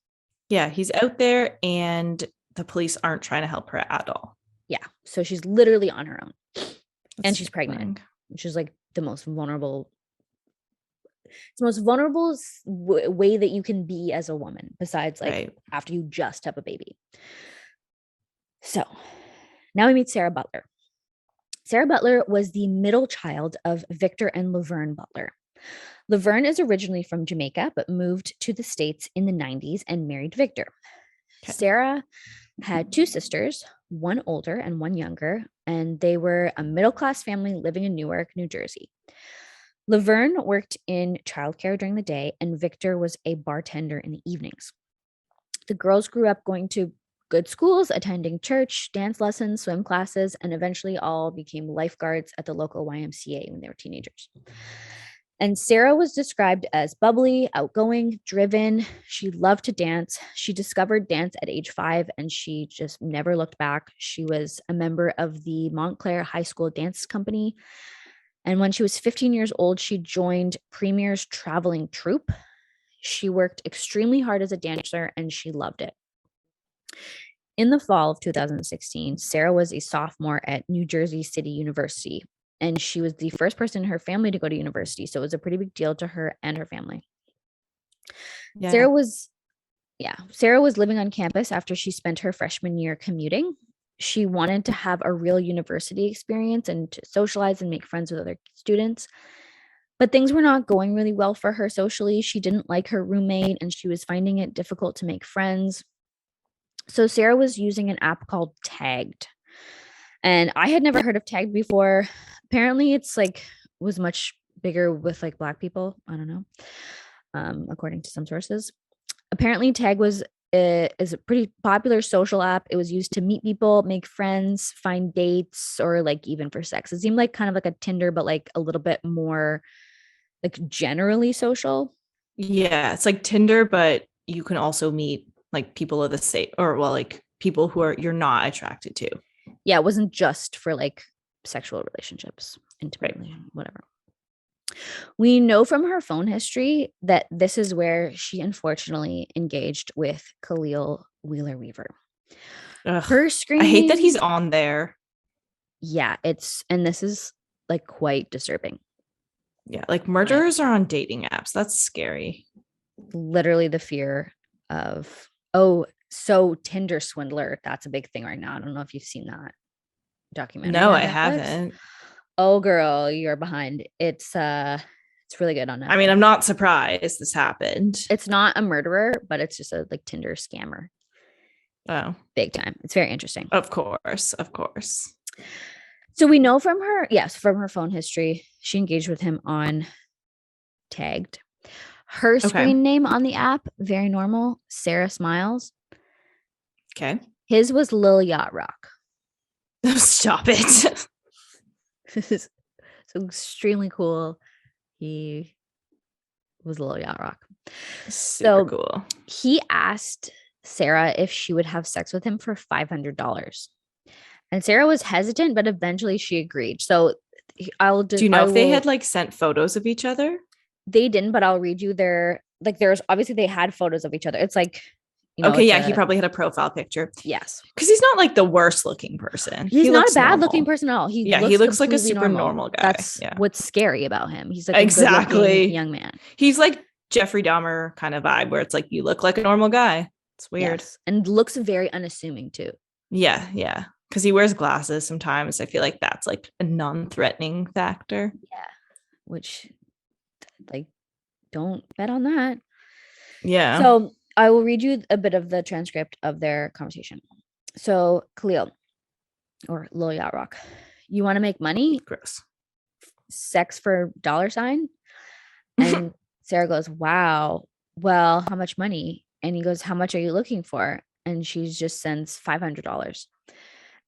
Yeah, he's out there, and the police aren't trying to help her at all. Yeah. So she's literally on her own. And she's pregnant, which is like the most vulnerable. It's the most vulnerable way that you can be as a woman, besides after you just have a baby. So now we meet Sarah Butler. Sarah Butler was the middle child of Victor and Laverne Butler. Laverne is originally from Jamaica, but moved to the States in the 90s and married Victor. Okay. Sarah had 2 sisters, one older and one younger, and they were a middle-class family living in Newark, New Jersey. Laverne worked in childcare during the day, and Victor was a bartender in the evenings. The girls grew up going to good schools, attending church, dance lessons, swim classes, and eventually all became lifeguards at the local YMCA when they were teenagers. And Sarah was described as bubbly, outgoing, driven. She loved to dance. She discovered dance at age 5, and she just never looked back. She was a member of the Montclair High School Dance Company. And when she was 15 years old, she joined Premier's traveling troupe. She worked extremely hard as a dancer, and she loved it. In the fall of 2016, Sarah was a sophomore at New Jersey City University, and she was the first person in her family to go to university. So it was a pretty big deal to her and her family. Yeah. Sarah was living on campus after she spent her freshman year commuting. She wanted to have a real university experience and to socialize and make friends with other students. But things were not going really well for her socially. She didn't like her roommate, and she was finding it difficult to make friends. So Sarah was using an app called Tagged. And I had never heard of Tagged before. Apparently it's was much bigger with Black people. I don't know. According to some sources. Apparently Tagged is a pretty popular social app. It was used to meet people, make friends, find dates, or even for sex. It seemed kind of like a Tinder, but a little bit more generally social. Yeah, it's like Tinder, but you can also meet people of the same, or people who you're not attracted to. Yeah, it wasn't just for sexual relationships, intimately, whatever. We know from her phone history that this is where she unfortunately engaged with Khalil Wheeler-Weaver. Her screening, I hate that he's on there. Yeah, and this is quite disturbing. Yeah, murderers are on dating apps. That's scary. Literally the fear of, so Tinder swindler, that's a big thing right now. I don't know if you've seen that documentary. No, I haven't. Oh girl, you're behind. It's really good on Netflix. I mean, I'm not surprised this happened. It's not a murderer, but it's just a Tinder scammer. Oh, big time. It's very interesting. Of course. So we know from her phone history, she engaged with him on Tagged. Her screen name on the app, very normal, Sarah Smiles. Okay. His was Lil Yacht Rock. Stop it. So extremely cool. He was Lil Yacht Rock. Super cool. He asked Sarah if she would have sex with him for $500. And Sarah was hesitant, but eventually she agreed. So do you know if they had like sent photos of each other? They didn't, but I'll read you their, like, there's obviously they had photos of each other. It's like, okay, yeah, he probably had a profile picture. Yes. Because he's not like the worst looking person. He's not a bad looking person at all. He looks like a super normal guy. That's what's scary about him. He's like exactly a young man. He's like Jeffrey Dahmer kind of vibe where it's like, you look like a normal guy. It's weird. Yes. And looks very unassuming too. Yeah. Because he wears glasses sometimes. I feel like that's like a non-threatening factor. Yeah. Which, like, don't bet on that. Yeah. So I will read you a bit of the transcript of their conversation. So Khalil, or Lil Yacht Rock, you want to make money? Gross. Sex for $? And Sarah goes, wow. Well, how much money? And he goes, how much are you looking for? And she just sends $500.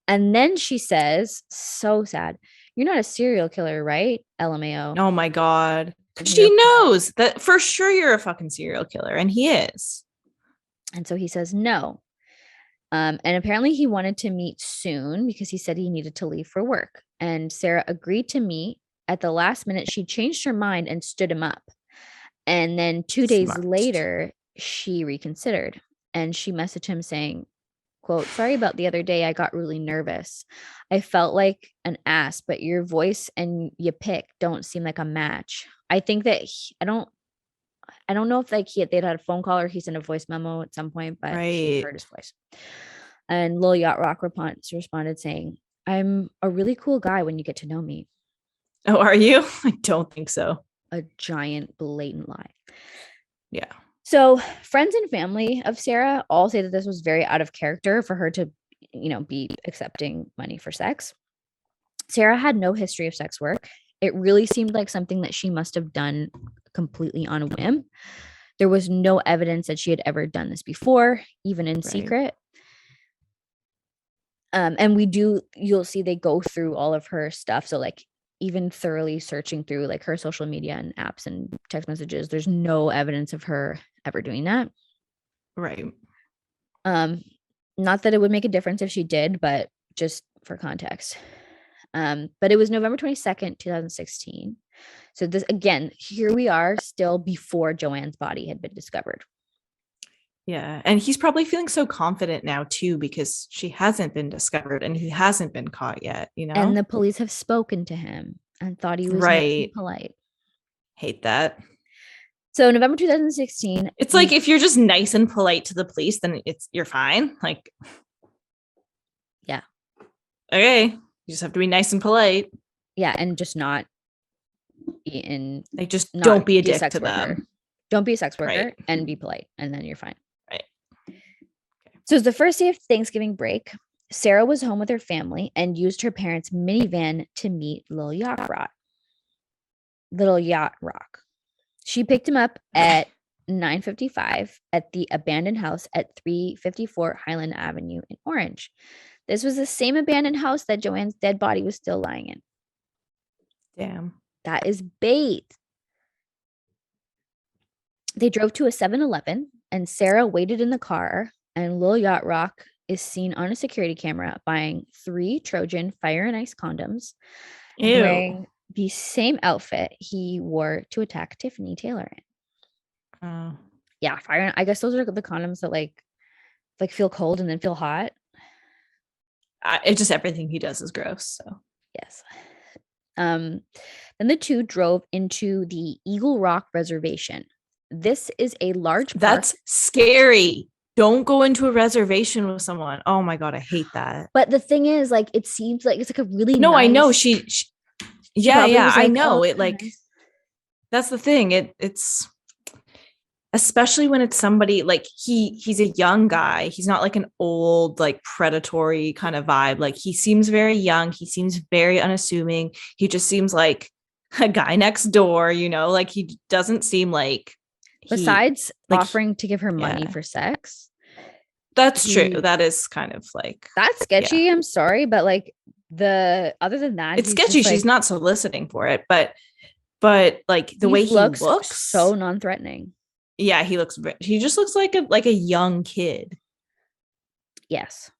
And then she says, so sad, you're not a serial killer, right? LMAO. Oh my God. She knows that for sure you're a fucking serial killer. And he is. And so he says no. And apparently he wanted to meet soon because he said he needed to leave for work. And Sarah agreed to meet. At the last minute, she changed her mind and stood him up. And then 2 days later, she reconsidered. And she messaged him saying, quote, sorry about the other day. I got really nervous. I felt like an ass, but your voice and you pick don't seem like a match. I think that I don't know if like they'd had a phone call or he sent a voice memo at some point, but she heard his voice. And Lil Yacht Rock responded saying, I'm a really cool guy when you get to know me. Oh, are you? I don't think so. A giant blatant lie. Yeah. So friends and family of Sarah all say that this was very out of character for her to, be accepting money for sex. Sarah had no history of sex work. It really seemed like something that she must have done completely on a whim. There was no evidence that she had ever done this before, even in secret. And you'll see they go through all of her stuff. So like even thoroughly searching through like her social media and apps and text messages, there's no evidence of her ever doing that. Right. Not that it would make a difference if she did, but just for context. But it was November 22nd, 2016. So this, again, here we are still before Joanne's body had been discovered. Yeah. And he's probably feeling so confident now too, because she hasn't been discovered and he hasn't been caught yet, And the police have spoken to him and thought he was nice polite. Hate that. So November 2016. It's like, if you're just nice and polite to the police, then you're fine. Like, yeah. Okay. You just have to be nice and polite. Yeah. And just not be in. Like, just don't be a dick to them. Don't be a sex worker and be polite. And then you're fine. Right. Okay. So it's the first day of Thanksgiving break. Sarah was home with her family and used her parents' minivan to meet Little Yacht Rock. She picked him up at 9:55 at the abandoned house at 354 Highland Avenue in Orange. This was the same abandoned house that Joanne's dead body was still lying in. Damn. That is bait. They drove to a 7-Eleven and Sarah waited in the car, and Lil Yacht Rock is seen on a security camera buying 3 Trojan fire and ice condoms. Ew. Wearing the same outfit he wore to attack Tiffany Taylor in. Yeah, fire. I guess those are the condoms that like feel cold and then feel hot. It's just everything he does is gross. So yes. Then the two drove into the Eagle Rock Reservation. This is a large park. That's scary. Don't go into a reservation with someone. Oh my God, I hate that. But the thing is, like, it seems like it's like a really nice... I know she yeah, like, I know oh, it. Like, nice. That's the thing. It's especially when it's somebody like he's a young guy. He's not like an old, like predatory kind of vibe. Like he seems very young. He seems very unassuming. He just seems like a guy next door, like he doesn't seem like Besides like offering to give her money yeah. for sex. That's true. That is kind of like that's sketchy. Yeah. I'm sorry, but like other than that, it's sketchy. She's not soliciting for it, but like the way he looks so non-threatening. Yeah, he just looks like a young kid. Yes.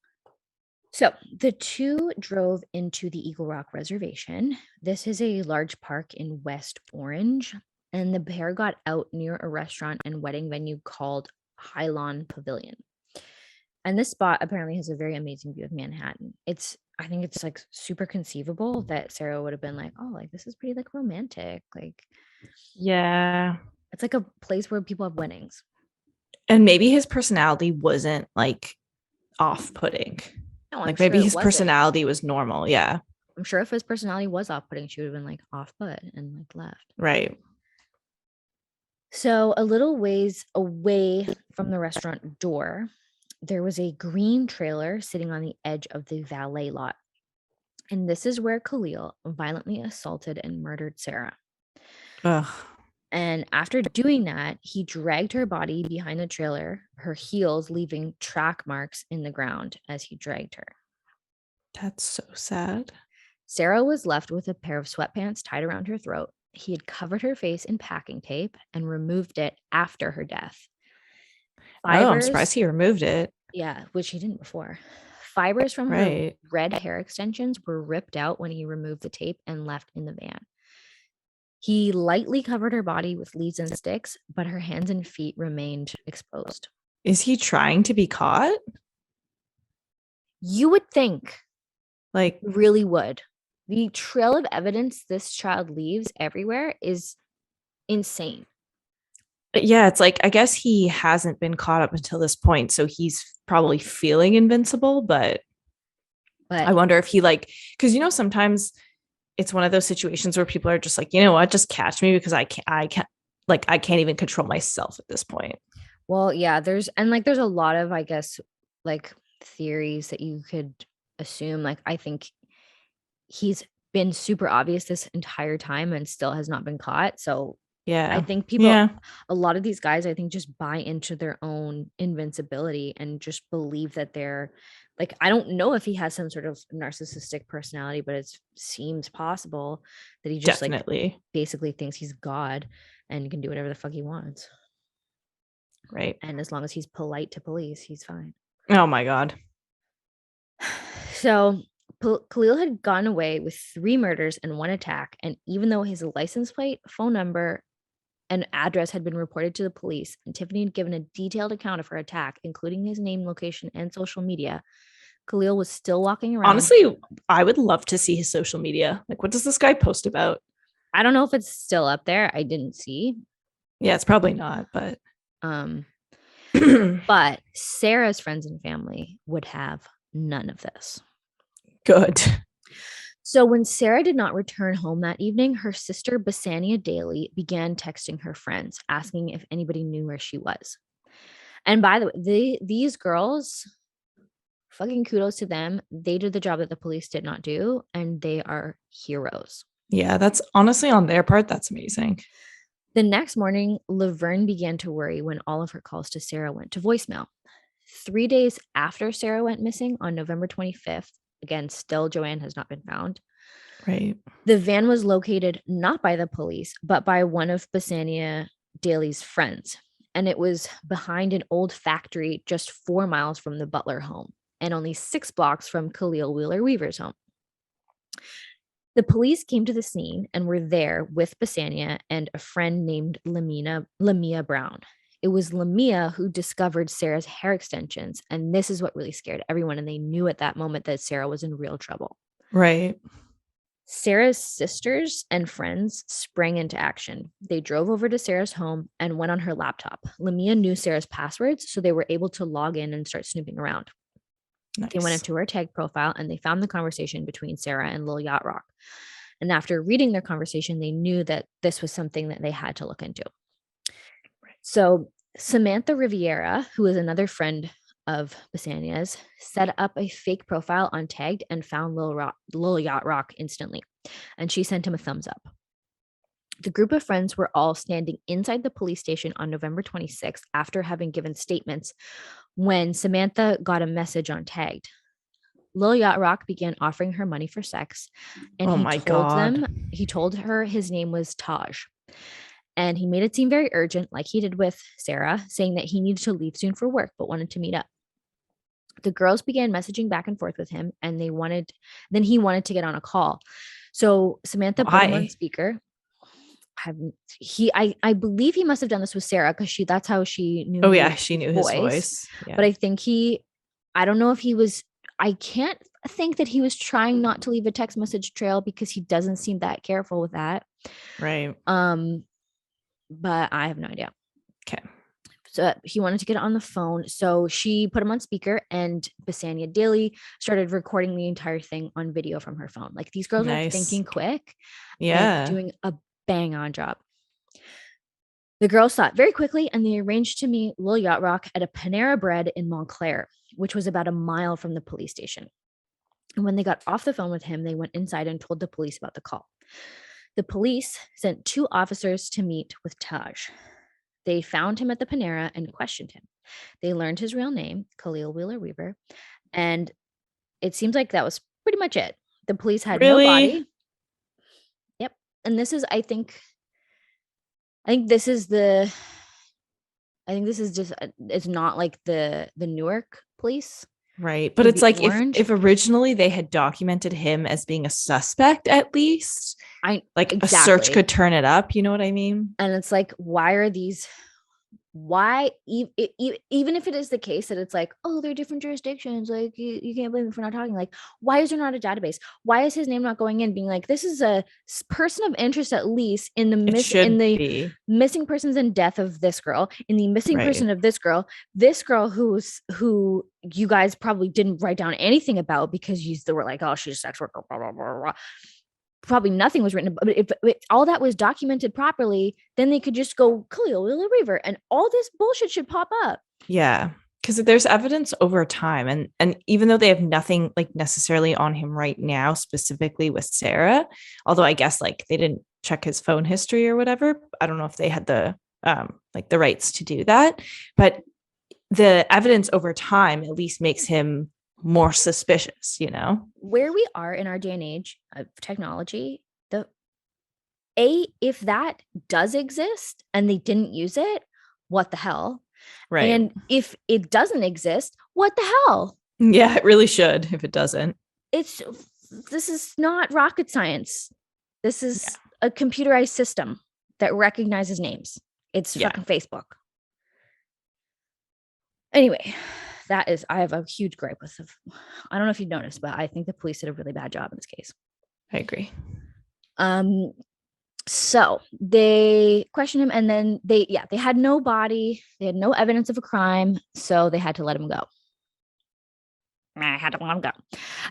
So the two drove into the Eagle Rock Reservation. This is a large park in West Orange, and the pair got out near a restaurant and wedding venue called High Lawn Pavilion. And this spot apparently has a very amazing view of Manhattan. I think it's like super conceivable that Sarah would have been like, oh, like this is pretty like romantic. Like, yeah, it's like a place where people have weddings. And maybe his personality wasn't like off-putting. No, like maybe his personality was normal. Yeah. I'm sure if his personality was off-putting, she would have been like off-put and like left. Right. So a little ways away from the restaurant door, there was a green trailer sitting on the edge of the valet lot. And this is where Khalil violently assaulted and murdered Sarah. Ugh. And after doing that, he dragged her body behind the trailer, her heels leaving track marks in the ground as he dragged her. That's so sad. Sarah was left with a pair of sweatpants tied around her throat. He had covered her face in packing tape and removed it after her death. I'm surprised he removed it. Yeah, which he didn't before. Fibers from her red hair extensions were ripped out when he removed the tape and left in the van. He lightly covered her body with leaves and sticks, but her hands and feet remained exposed. Is he trying to be caught? You would think. Like, really would. The trail of evidence this child leaves everywhere is insane. Yeah, it's like, I guess he hasn't been caught up until this point, so he's probably feeling invincible, but I wonder if he because sometimes it's one of those situations where people are just like, you know what, just catch me because I can't even control myself at this point. Well, yeah, there's a lot of, I guess, like theories that you could assume. Like, I think he's been super obvious this entire time and still has not been caught. So yeah, I think people, a lot of these guys, I think just buy into their own invincibility and just believe that they're like, I don't know if he has some sort of narcissistic personality, but it seems possible that he just basically thinks he's God and can do whatever the fuck he wants. Right. And as long as he's polite to police, he's fine. Oh my God. So Khalil had gone away with 3 murders and 1 attack. And even though his license plate, phone number, and address had been reported to the police, and Tiffany had given a detailed account of her attack, including his name, location, and social media, Khalil was still walking around. Honestly, I would love to see his social media. Like, what does this guy post about? I don't know if it's still up there. I didn't see. Yeah, it's probably not, but but Sarah's friends and family would have none of this. Good. So when Sarah did not return home that evening, her sister Basania Daly began texting her friends, asking if anybody knew where she was. And by the way, these girls, fucking kudos to them. They did the job that the police did not do, and they are heroes. Yeah, that's honestly on their part. That's amazing. The next morning, Laverne began to worry when all of her calls to Sarah went to voicemail. 3 days after Sarah went missing on November 25th, again, still Joanne has not been found. Right. The van was located not by the police, but by one of Basania Daly's friends. And it was behind an old factory just 4 miles from the Butler home and only 6 blocks from Khalil Wheeler-Weaver's home. The police came to the scene and were there with Basania and a friend named Lamia Brown. It was Lamia who discovered Sarah's hair extensions, and this is what really scared everyone, and they knew at that moment that Sarah was in real trouble. Right. Sarah's sisters and friends sprang into action. They drove over to Sarah's home and went on her laptop. Lamia knew Sarah's passwords, so they were able to log in and start snooping around. Nice. They went into her tag profile and they found the conversation between Sarah and Lil Yacht Rock. And after reading their conversation, they knew that this was something that they had to look into. So Samantha Riviera, who is another friend of Basania's, set up a fake profile on Tagged and found Lil Yacht Rock instantly, and she sent him a thumbs up. The group of friends were all standing inside the police station on November 26th after having given statements when Samantha got a message on Tagged. Lil Yacht Rock began offering her money for sex, and he told her his name was Taj. And he made it seem very urgent, like he did with Sarah, saying that he needed to leave soon for work, but wanted to meet up. The girls began messaging back and forth with him, and he wanted to get on a call. So Samantha put him on speaker. I believe he must have done this with Sarah because that's how she knew. Oh yeah, she knew his voice. Yeah. But I think I don't know if he was. I can't think that he was trying not to leave a text message trail because he doesn't seem that careful with that. Right. But I have no idea. Okay. So he wanted to get on the phone. So she put him on speaker, and Basania Daly started recording the entire thing on video from her phone. Like, these girls are thinking quick. Yeah. And doing a bang on job. The girls saw it very quickly, and they arranged to meet Lil Yacht Rock at a Panera Bread in Montclair, which was about a mile from the police station. And when they got off the phone with him, they went inside and told the police about the call. The police sent 2 officers to meet with Taj. They found him at the Panera and questioned him. They learned his real name, Khalil Wheeler-Weaver, and it seems like that was pretty much it. The police had no body. Yep. And this is, I think this is just, it's not like the Newark police. Right. But it's like if originally they had documented him as being a suspect, at least a search could turn it up. You know what I mean? And it's like, even if it is the case that it's like, oh, they're different jurisdictions, like you can't blame me for not talking. Like, why is there not a database? Why is his name not going in, being like, this is a person of interest, at least in the missing persons and death of this girl, in the missing person of this girl who you guys probably didn't write down anything about because they were like, oh, she's a sex worker, blah, blah, blah, blah. Probably nothing was written, but if all that was documented properly, then they could just go Khalil Wheeler-Weaver and all this bullshit should pop up. Yeah, because there's evidence over time, and even though they have nothing like necessarily on him right now, specifically with Sarah, although I guess like they didn't check his phone history or whatever. I don't know if they had the the rights to do that, but the evidence over time at least makes him more suspicious, where we are in our day and age of technology. If that does exist and they didn't use it, what the hell? Right. And if it doesn't exist, what the hell? Yeah, it really should. If it doesn't, this is not rocket science. This is a computerized system that recognizes names. It's fucking Facebook. Anyway, I have a huge gripe with. I don't know if you noticed, but I think the police did a really bad job in this case. I agree. So they questioned him, and then they had no body, they had no evidence of a crime, so they had to let him go.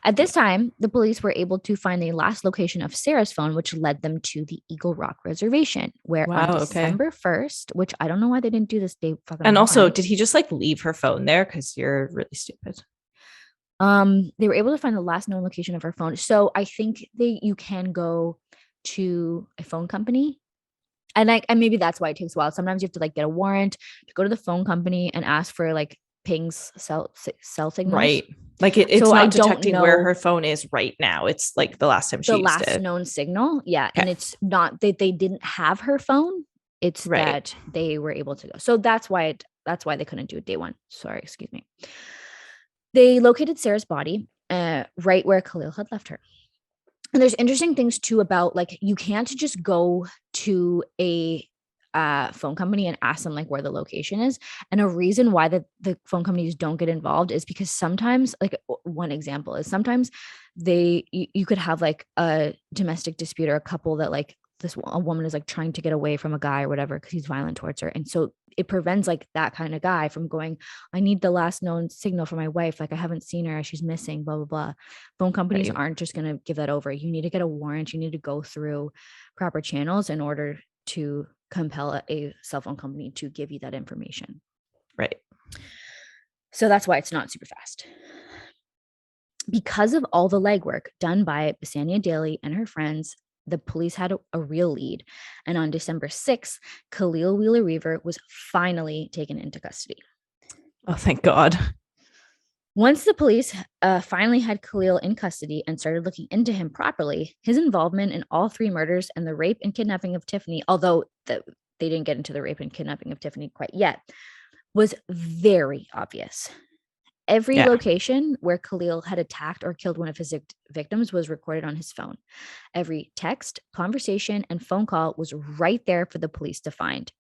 At this time, the police were able to find the last location of Sarah's phone, which led them to the Eagle Rock Reservation, where on December 1st, which I don't know why they didn't do this day. And also, did he just like leave her phone there? Because you're really stupid. They were able to find the last known location of her phone. So I think you can go to a phone company. And maybe that's why it takes a while. Sometimes you have to like get a warrant to go to the phone company and ask for like pings, cell signals. Right. Like it's not detecting where her phone is right now. It's like the last time she used it. The last known signal. Yeah. Okay. And it's not that they didn't have her phone. It's that they were able to go. So that's why they couldn't do it day one. Sorry, excuse me. They located Sarah's body right where Khalil had left her. And there's interesting things too about like, you can't just go to a phone company and ask them like where the location is. And a reason why the phone companies don't get involved is because sometimes, like one example is sometimes you could have like a domestic dispute or a couple that like a woman is like trying to get away from a guy or whatever because he's violent towards her. And so it prevents like that kind of guy from going, I need the last known signal for my wife. Like I haven't seen her. She's missing, blah, blah, blah. Phone companies aren't just going to give that over. You need to get a warrant. You need to go through proper channels in order to compel a cell phone company to give you that information. Right. So that's why it's not super fast. Because of all the legwork done by Basania Daly and her friends, the police had a real lead. And on December 6th, Khalil Wheeler-Weaver was finally taken into custody. Oh, thank God. Once the police finally had Khalil in custody and started looking into him properly, his involvement in all 3 murders and the rape and kidnapping of Tiffany, although they didn't get into the rape and kidnapping of Tiffany quite yet, was very obvious. Every location where Khalil had attacked or killed one of his victims was recorded on his phone. Every text, conversation, and phone call was right there for the police to find.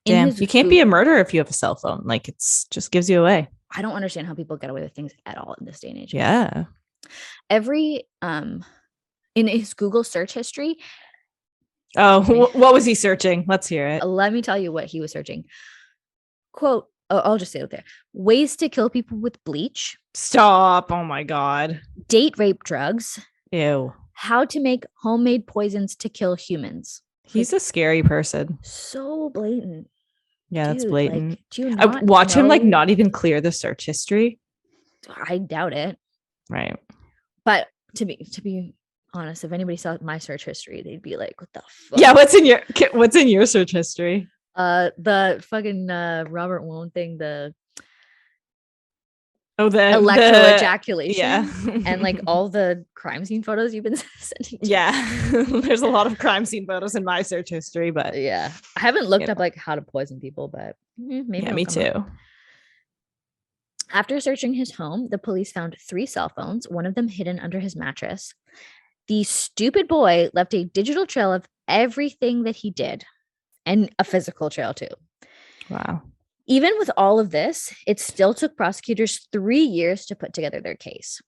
Damn, you can't be a murderer if you have a cell phone. Like, it's just gives you away. I don't understand how people get away with things at all in this day and age. Yeah. Every in his Google search history. Oh, what was he searching? Let's hear it. Let me tell you what he was searching. Quote, I'll just say it there. Ways to kill people with bleach. Stop. Oh my God. Date rape drugs. Ew. How to make homemade poisons to kill humans. He's a scary person. So blatant. Yeah, that's Dude, blatant. Like, do you I not watch him like know- not even clear the search history. I doubt it. Right. But to be honest, if anybody saw my search history, they'd be like, "What the fuck?" Yeah. What's in your search history? The fucking Robert Wone thing, the the ejaculation, yeah, and like all the crime scene photos you've been sending. Yeah, there's a lot of crime scene photos in my search history, but Yeah, I haven't looked up like how to poison people, but maybe yeah, me too. After searching his home, the police found 3 cell phones, one of them hidden under his mattress. The stupid boy left a digital trail of everything that he did, and a physical trail too. Wow. Even with all of this, it still took prosecutors 3 years to put together their case.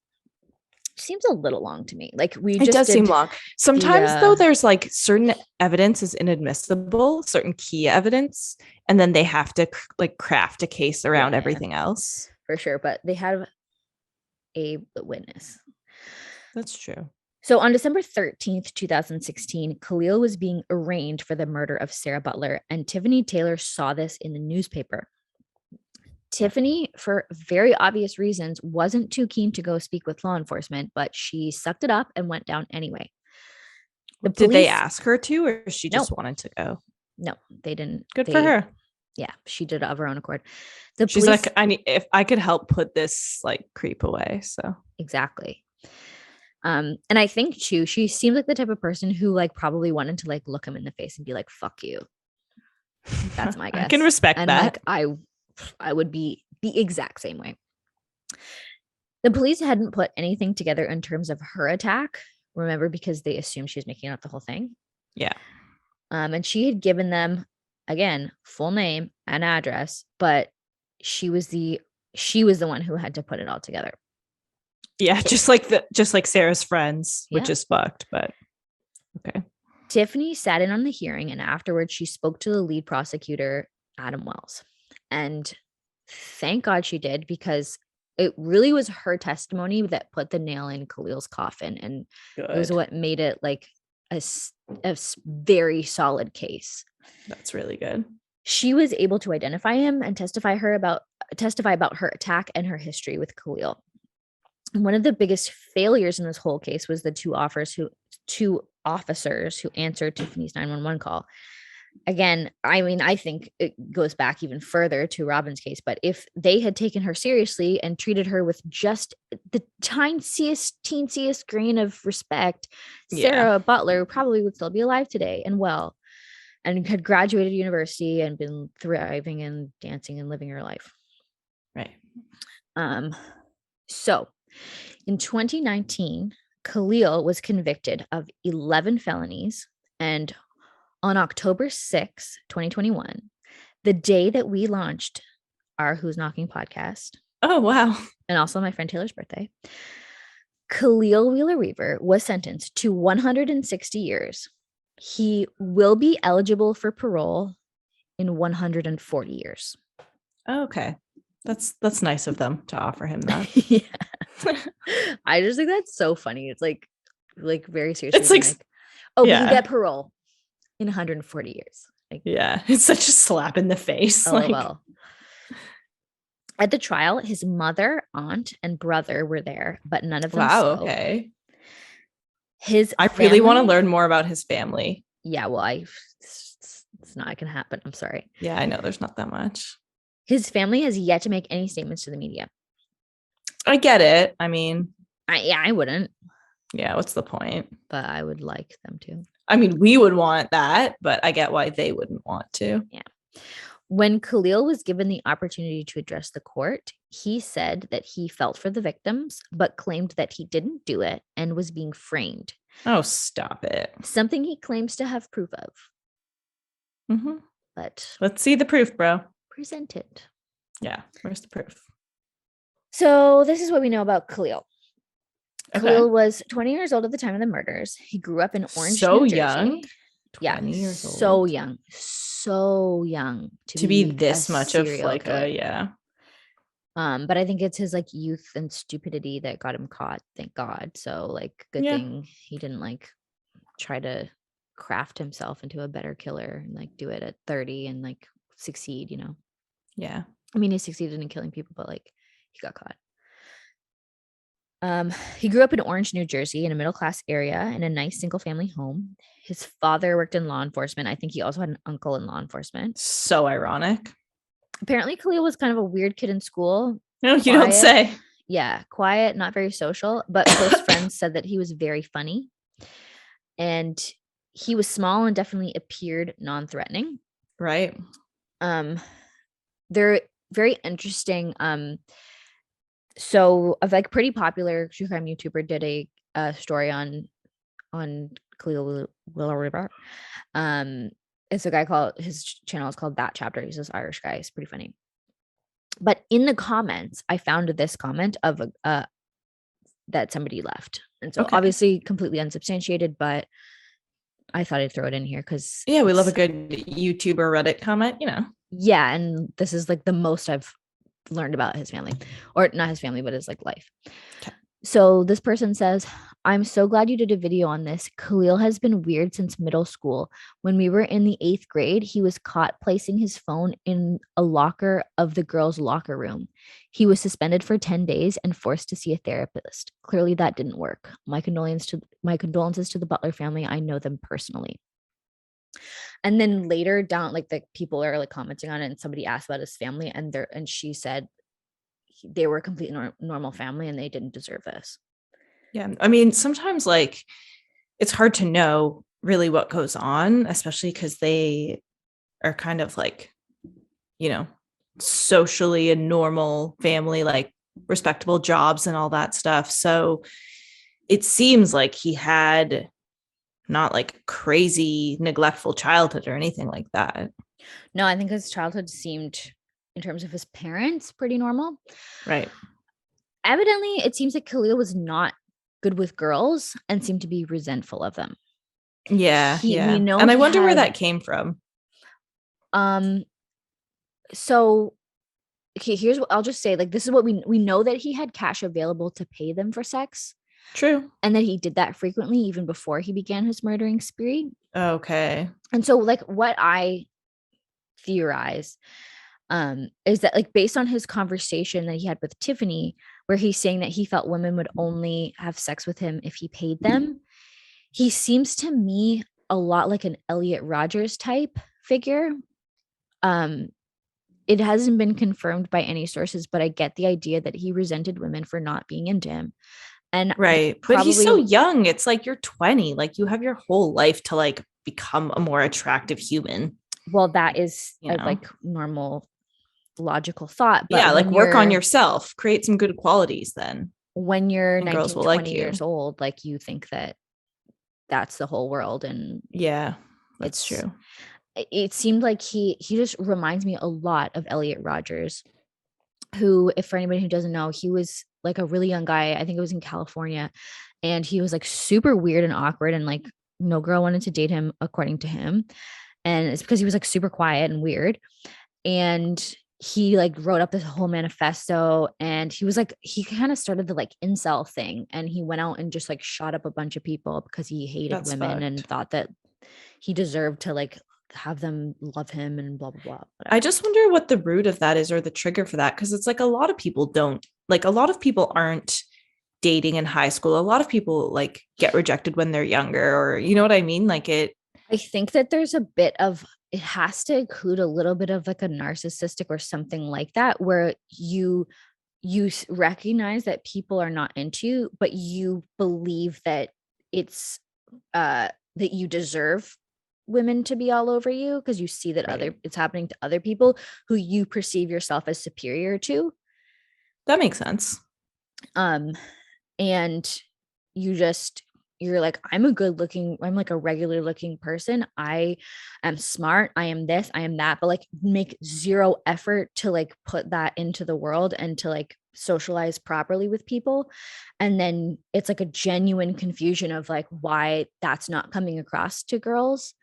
Seems a little long to me. Like It does seem long. Sometimes though, there's like certain evidence is inadmissible, certain key evidence, and then they have to like craft a case around everything else. For sure, but they have a witness. That's true. So on December 13th, 2016, Khalil was being arraigned for the murder of Sarah Butler, and Tiffany Taylor saw this in the newspaper. Tiffany, for very obvious reasons, wasn't too keen to go speak with law enforcement, but she sucked it up and went down anyway. Did they ask her to, or she just wanted to go? No, they didn't. Good for her. Yeah, she did it of her own accord. She's like, if I could help put this like creep away. So exactly. And I think too, she seems like the type of person who like probably wanted to like look him in the face and be like, "Fuck you." That's my guess. I can respect that. Like I would be the exact same way. The police hadn't put anything together in terms of her attack. Remember, because they assumed she was making up the whole thing. Yeah. And she had given them again full name and address, but she was the one who had to put it all together. Yeah, just like Sarah's friends, which is fucked, but okay. Tiffany sat in on the hearing, and afterwards she spoke to the lead prosecutor, Adam Wells. And thank God she did, because it really was her testimony that put the nail in Khalil's coffin, and it was what made it like a very solid case. That's really good. She was able to identify him and testify about her attack and her history with Khalil. And one of the biggest failures in this whole case was the two officers who answered Tiffany's 911 call. Again, I mean, I think it goes back even further to Robin's case, but if they had taken her seriously and treated her with just the teensiest grain of respect, Sarah Butler probably would still be alive today and well, and had graduated university and been thriving and dancing and living her life. Right. So in 2019, Khalil was convicted of 11 felonies, and on October 6, 2021, the day that we launched our Who's Knocking podcast. Oh, wow. And also my friend Taylor's birthday. Khalil Wheeler-Weaver was sentenced to 160 years. He will be eligible for parole in 140 years. Okay. That's nice of them to offer him that. Yeah. I just think that's so funny. It's like very seriously. It's like but you get parole in 140 years. Like, Yeah, it's such a slap in the face. LOL. At the trial, his mother, aunt, and brother were there, but none of them spoke. Okay. I really want to learn more about his family. Yeah, well, it's not gonna happen. I'm sorry. Yeah, I know there's not that much. His family has yet to make any statements to the media. I get it. I mean, I wouldn't. Yeah, what's the point? But I would like them to. I mean, we would want that, but I get why they wouldn't want to. Yeah. When Khalil was given the opportunity to address the court, he said that he felt for the victims, but claimed that he didn't do it and was being framed. Oh, stop it. Something he claims to have proof of. Mm-hmm. But let's see the proof, bro. Present it. Yeah, where's the proof? So this is what we know about Khalil. Okay. Khalil was 20 years old at the time of the murders. He grew up in Orange, New Jersey. Young. Yeah, years old. so young to be this much of like killer. Yeah. But I think it's his like youth and stupidity that got him caught. Thank God. So like, good thing he didn't like try to craft himself into a better killer and like do it at 30 and like succeed. You know. Yeah. I mean, he succeeded in killing people, but like he got caught. He grew up in Orange, New Jersey, in a middle-class area in a nice single-family home. His father worked in law enforcement. I think he also had an uncle in law enforcement. So ironic. Apparently, Khalil was kind of a weird kid in school. No, you don't say. Yeah, quiet, not very social, but close friends said that he was very funny. And he was small and definitely appeared non-threatening. Right. They're very interesting. So a like pretty popular true crime YouTuber did a story on Khalil Wheeler-Weaver. It's a guy called, his channel is called That Chapter. He's this Irish guy. He's pretty funny. But in the comments, I found this comment of that somebody left. And so obviously completely unsubstantiated, but I thought I'd throw it in here because we love a good YouTuber Reddit comment, you know. Yeah, and this is like the most I've learned about his family, or not his family, but his like life. Okay. So this person says, I'm so glad you did a video on this. Khalil has been weird since middle school. When we were in the 8th grade, he was caught placing his phone in a locker of the girls' locker room. He was suspended for 10 days and forced to see a therapist. Clearly that didn't work. My condolences to the Butler family. I know them personally. And then later down, like the people are like commenting on it, and somebody asked about his family, and she said they were a complete normal family and they didn't deserve this. Yeah. I mean, sometimes like it's hard to know really what goes on, especially because they are kind of like, you know, socially a normal family, like respectable jobs and all that stuff. So it seems like he had not like crazy neglectful childhood or anything like that. No, I think his childhood seemed, in terms of his parents, pretty normal. Right. Evidently, it seems like Khalil was not good with girls and seemed to be resentful of them. Yeah. We know, and I wonder where that came from. So okay, here's what I'll just say. Like, this is what we know, that he had cash available to pay them for sex. True. And that he did that frequently even before he began his murdering spree. Okay. And so like what I theorize is that like based on his conversation that he had with Tiffany, where he's saying that he felt women would only have sex with him if he paid them, he seems to me a lot like an Elliot Rodgers type figure. It hasn't been confirmed by any sources, but I get the idea that he resented women for not being into him. And right. But he's so young. It's like you're 20. Like you have your whole life to like become a more attractive human. Well, that is like normal logical thought. But yeah, like work on yourself, create some good qualities then. When you're 19, 20 years old, like you think that that's the whole world. And yeah, that's true. It seemed like he just reminds me a lot of Elliot Rodgers, who, if for anybody who doesn't know, he was like a really young guy. I think it was in California, and he was like super weird and awkward, and like no girl wanted to date him according to him. And it's because he was like super quiet and weird. And he like wrote up this whole manifesto, and he was like, he kind of started the like incel thing, and he went out and just like shot up a bunch of people because he hated women and thought that he deserved to like have them love him and blah blah blah. I just wonder what the root of that is, or the trigger for that, because it's like a lot of people aren't dating in high school. A lot of people like get rejected when they're younger, or you know what I mean? Like it. I think that there's a bit of, it has to include a little bit of like a narcissistic or something like that, where you recognize that people are not into you, but you believe that it's that you deserve women to be all over you because you see that it's happening to other people who you perceive yourself as superior to. That makes sense. And you're like, I'm like a regular looking person. I am smart. I am this, I am that, but like make zero effort to like put that into the world and to like socialize properly with people. And then it's like a genuine confusion of like why that's not coming across to girls.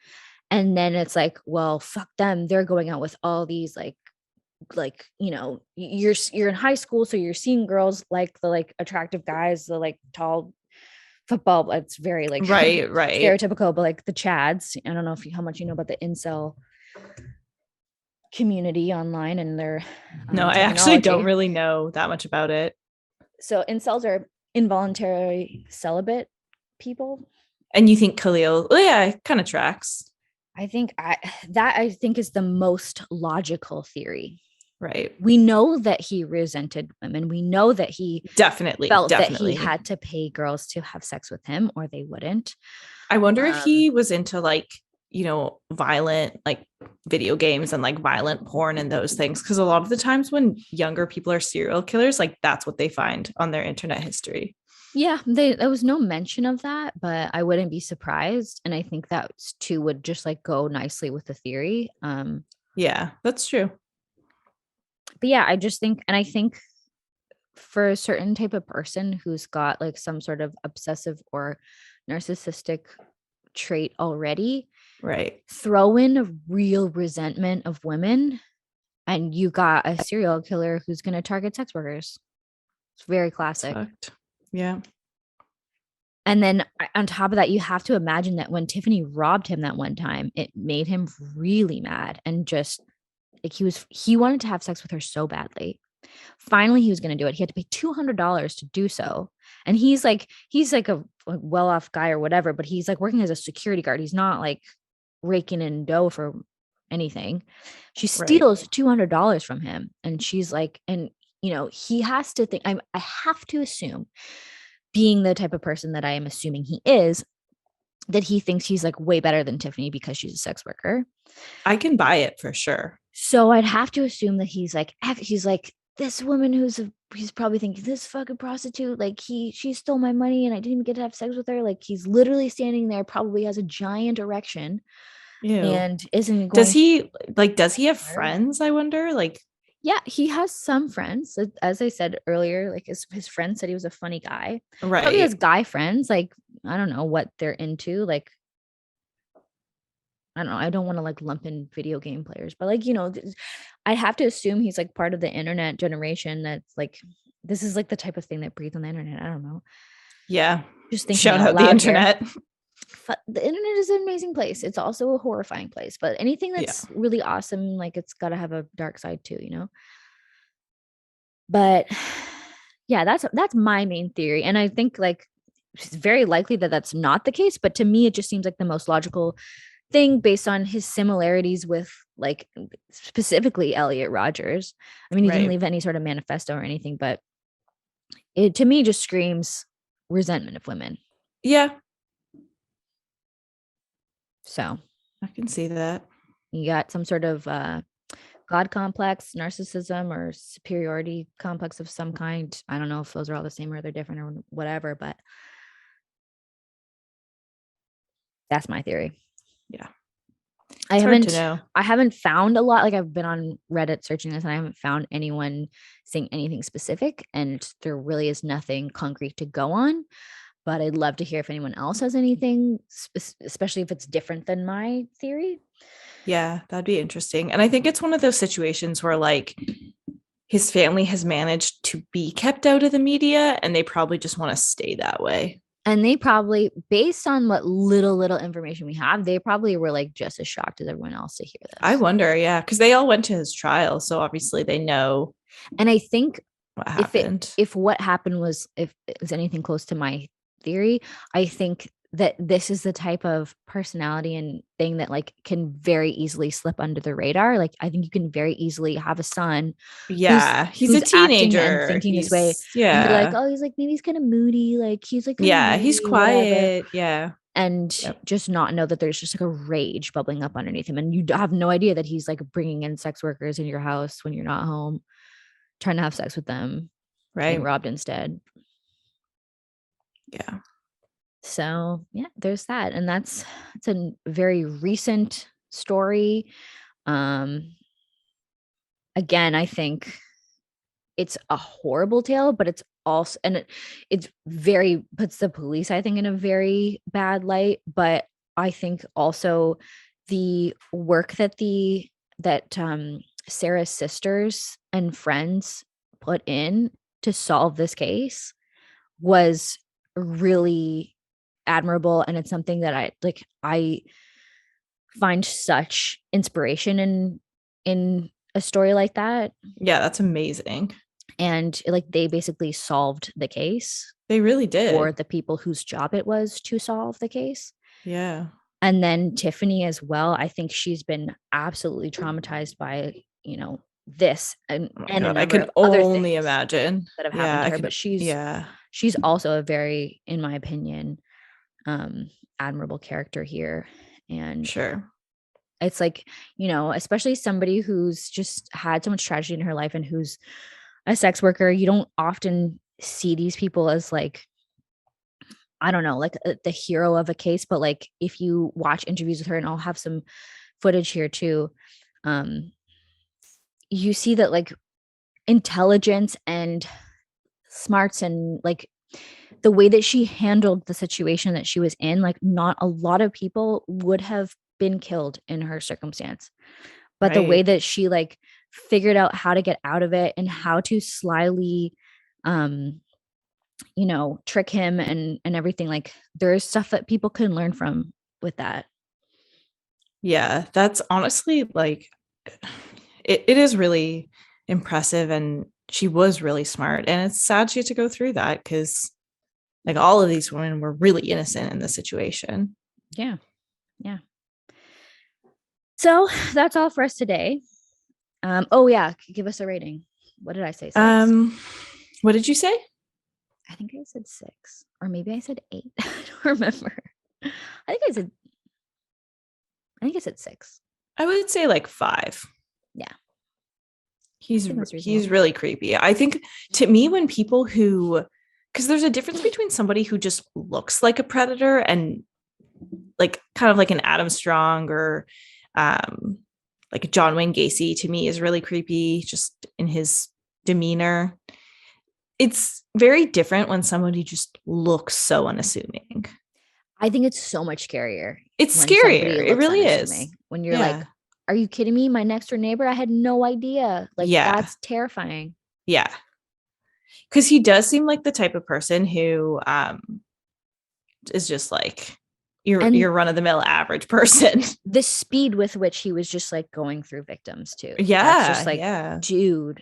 And then it's like, well, fuck them. They're going out with all these like, you know, you're in high school. So you're seeing girls like the like attractive guys, the like tall football. It's very like right stereotypical, but like the chads. I don't know how much you know about the incel community online and their no, I actually don't really know that much about it. So incels are involuntary celibate people. And you think Khalil? Oh yeah, it kind of tracks. I think is the most logical theory. Right. We know that he resented women. We know that he definitely felt that he had to pay girls to have sex with him or they wouldn't. I wonder if he was into like, you know, violent like video games and like violent porn and those things. Because a lot of the times when younger people are serial killers, like that's what they find on their internet history. Yeah, there was no mention of that, but I wouldn't be surprised. And I think that too would just like go nicely with the theory. Yeah, that's true. But yeah, I just think, and I think for a certain type of person who's got like some sort of obsessive or narcissistic trait already, right, throw in a real resentment of women and you got a serial killer who's going to target sex workers. It's very classic. Yeah. And then on top of that, you have to imagine that when Tiffany robbed him that one time, it made him really mad and just like he wanted to have sex with her so badly. Finally, he was going to do it. He had to pay $200 to do so. And he's like a well-off guy or whatever, but he's like working as a security guard. He's not like raking in dough for anything. She steals $200 from him. And she's like, and you know, he has to think, I have to assume, being the type of person that I am assuming he is, that he thinks he's like way better than Tiffany because she's a sex worker. I can buy it for sure. So I'd have to assume that he's like this woman he's probably thinking, this fucking prostitute, like she stole my money and I didn't even get to have sex with her. Like he's literally standing there, probably has a giant erection. Ew. And isn't going does he have friends? I wonder. Like, yeah, he has some friends. As I said earlier, like his friend said he was a funny guy. Right. Probably has guy friends. Like, I don't know what they're into. Like, I don't know. I don't want to like lump in video game players, but like, you know, I have to assume he's like part of the internet generation. That's like, this is like the type of thing that breathes on the internet. I don't know. Yeah. Just thinking shout out the internet. The internet is an amazing place. It's also a horrifying place, but anything that's really awesome, like it's got to have a dark side too, you know? But yeah, that's my main theory. And I think like it's very likely that that's not the case, but to me, it just seems like the most logical thing based on his similarities with like specifically Elliot Rodgers. I mean, he didn't leave any sort of manifesto or anything, but it to me just screams resentment of women. Yeah. So I can see that. You got some sort of God complex, narcissism, or superiority complex of some kind. I don't know if those are all the same or they're different or whatever, but that's my theory. Yeah. I haven't found a lot. Like I've been on Reddit searching this and I haven't found anyone saying anything specific, and there really is nothing concrete to go on. But I'd love to hear if anyone else has anything, especially if it's different than my theory. Yeah, that'd be interesting. And I think it's one of those situations where like his family has managed to be kept out of the media and they probably just want to stay that way. And they probably, based on what little information we have, they probably were like just as shocked as everyone else to hear this. I wonder, yeah, because they all went to his trial, so obviously they know. And I think what happened. If what happened was, if it was anything close to my theory, I think that this is the type of personality and thing that like can very easily slip under the radar. Like I think you can very easily have a son. Yeah, he's a teenager and thinking his way. Yeah, and be like, oh, he's like, maybe he's kind of moody. Like he's like, he's quiet. Whatever. Yeah. And just not know that there's just like a rage bubbling up underneath him. And you have no idea that he's like bringing in sex workers in your house when you're not home, trying to have sex with them, right? And robbed instead. Yeah. So yeah, there's that. And it's a very recent story. Again, I think it's a horrible tale, but it's also, and it's very, puts the police, I think, in a very bad light. But I think also the work that Sarah's sisters and friends put in to solve this case was really admirable. And it's something that I find such inspiration in a story like that. Yeah, that's amazing. And like they basically solved the case. They really did. For the people whose job it was to solve the case. Yeah. And then Tiffany as well. I think she's been absolutely traumatized by, this and I can only imagine that have happened to her. But she's also a very, in my opinion, admirable character here. And sure, it's like, especially somebody who's just had so much tragedy in her life and who's a sex worker, you don't often see these people as like, I don't know, like the hero of a case. But like if you watch interviews with her, and I'll have some footage here too, you see that like intelligence and smarts and like the way that she handled the situation that she was in, like not a lot of people would have been killed in her circumstance. But the way that she like figured out how to get out of it and how to slyly trick him and everything, like there's stuff that people can learn from with that. Yeah, that's honestly like it is really impressive, and she was really smart, and it's sad she had to go through that because like all of these women were really innocent in this situation. Yeah. So that's all for us today. Give us a rating. What did I say? 6? What did you say? I think I said 6, or maybe I said 8. I don't remember. I think I said 6. I would say like 5. Yeah. He's really creepy. I think to me, when people because there's a difference between somebody who just looks like a predator and like kind of like an Adam Strong or like John Wayne Gacy, to me is really creepy just in his demeanor. It's very different when somebody just looks so unassuming. I think it's so much scarier. It's scarier. It really is. When you're like, are you kidding me? My next door neighbor? I had no idea. Like, that's terrifying. Yeah. Because he does seem like the type of person who is just like your run-of-the-mill average person. The speed with which he was just like going through victims too. Yeah. That's just like, dude,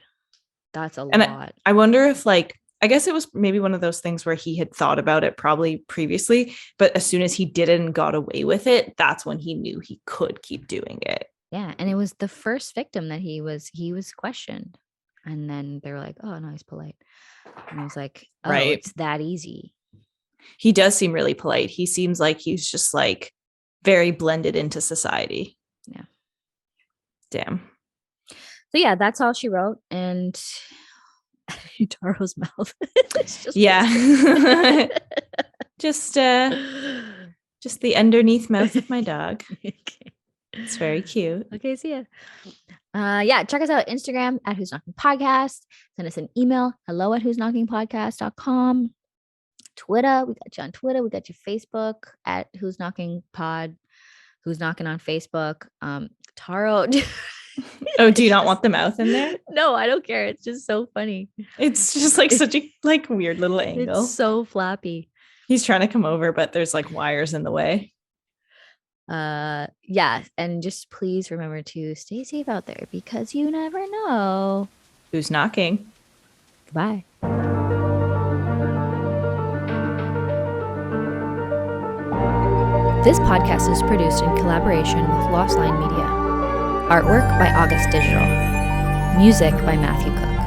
that's a lot. I wonder if like, I guess it was maybe one of those things where he had thought about it probably previously, but as soon as he did it and got away with it, that's when he knew he could keep doing it. Yeah. And it was the first victim that he was questioned. And then they were like, oh no, he's polite. And I was like, oh, it's that easy. He does seem really polite. He seems like he's just like very blended into society. Yeah. Damn. So yeah, that's all she wrote. And Taro's mouth. just the underneath mouth of my dog. Okay. It's very cute. Okay, see ya. Check us out Instagram at Who's Knocking Podcast. Send us an email, hello@who'sknockingpodcast.com. Twitter, we got you on Twitter. We got you Facebook at Who's Knocking Pod. Who's Knocking on Facebook. Taro. Oh, do you not want the mouth in there? No, I don't care. It's just so funny. It's just like such a like weird little angle. It's so flappy. He's trying to come over, but there's like wires in the way. Yeah, and just please remember to stay safe out there because you never know who's knocking. Goodbye. This podcast is produced in collaboration with Lost Line Media. Artwork by August Digital. Music by Matthew Cook.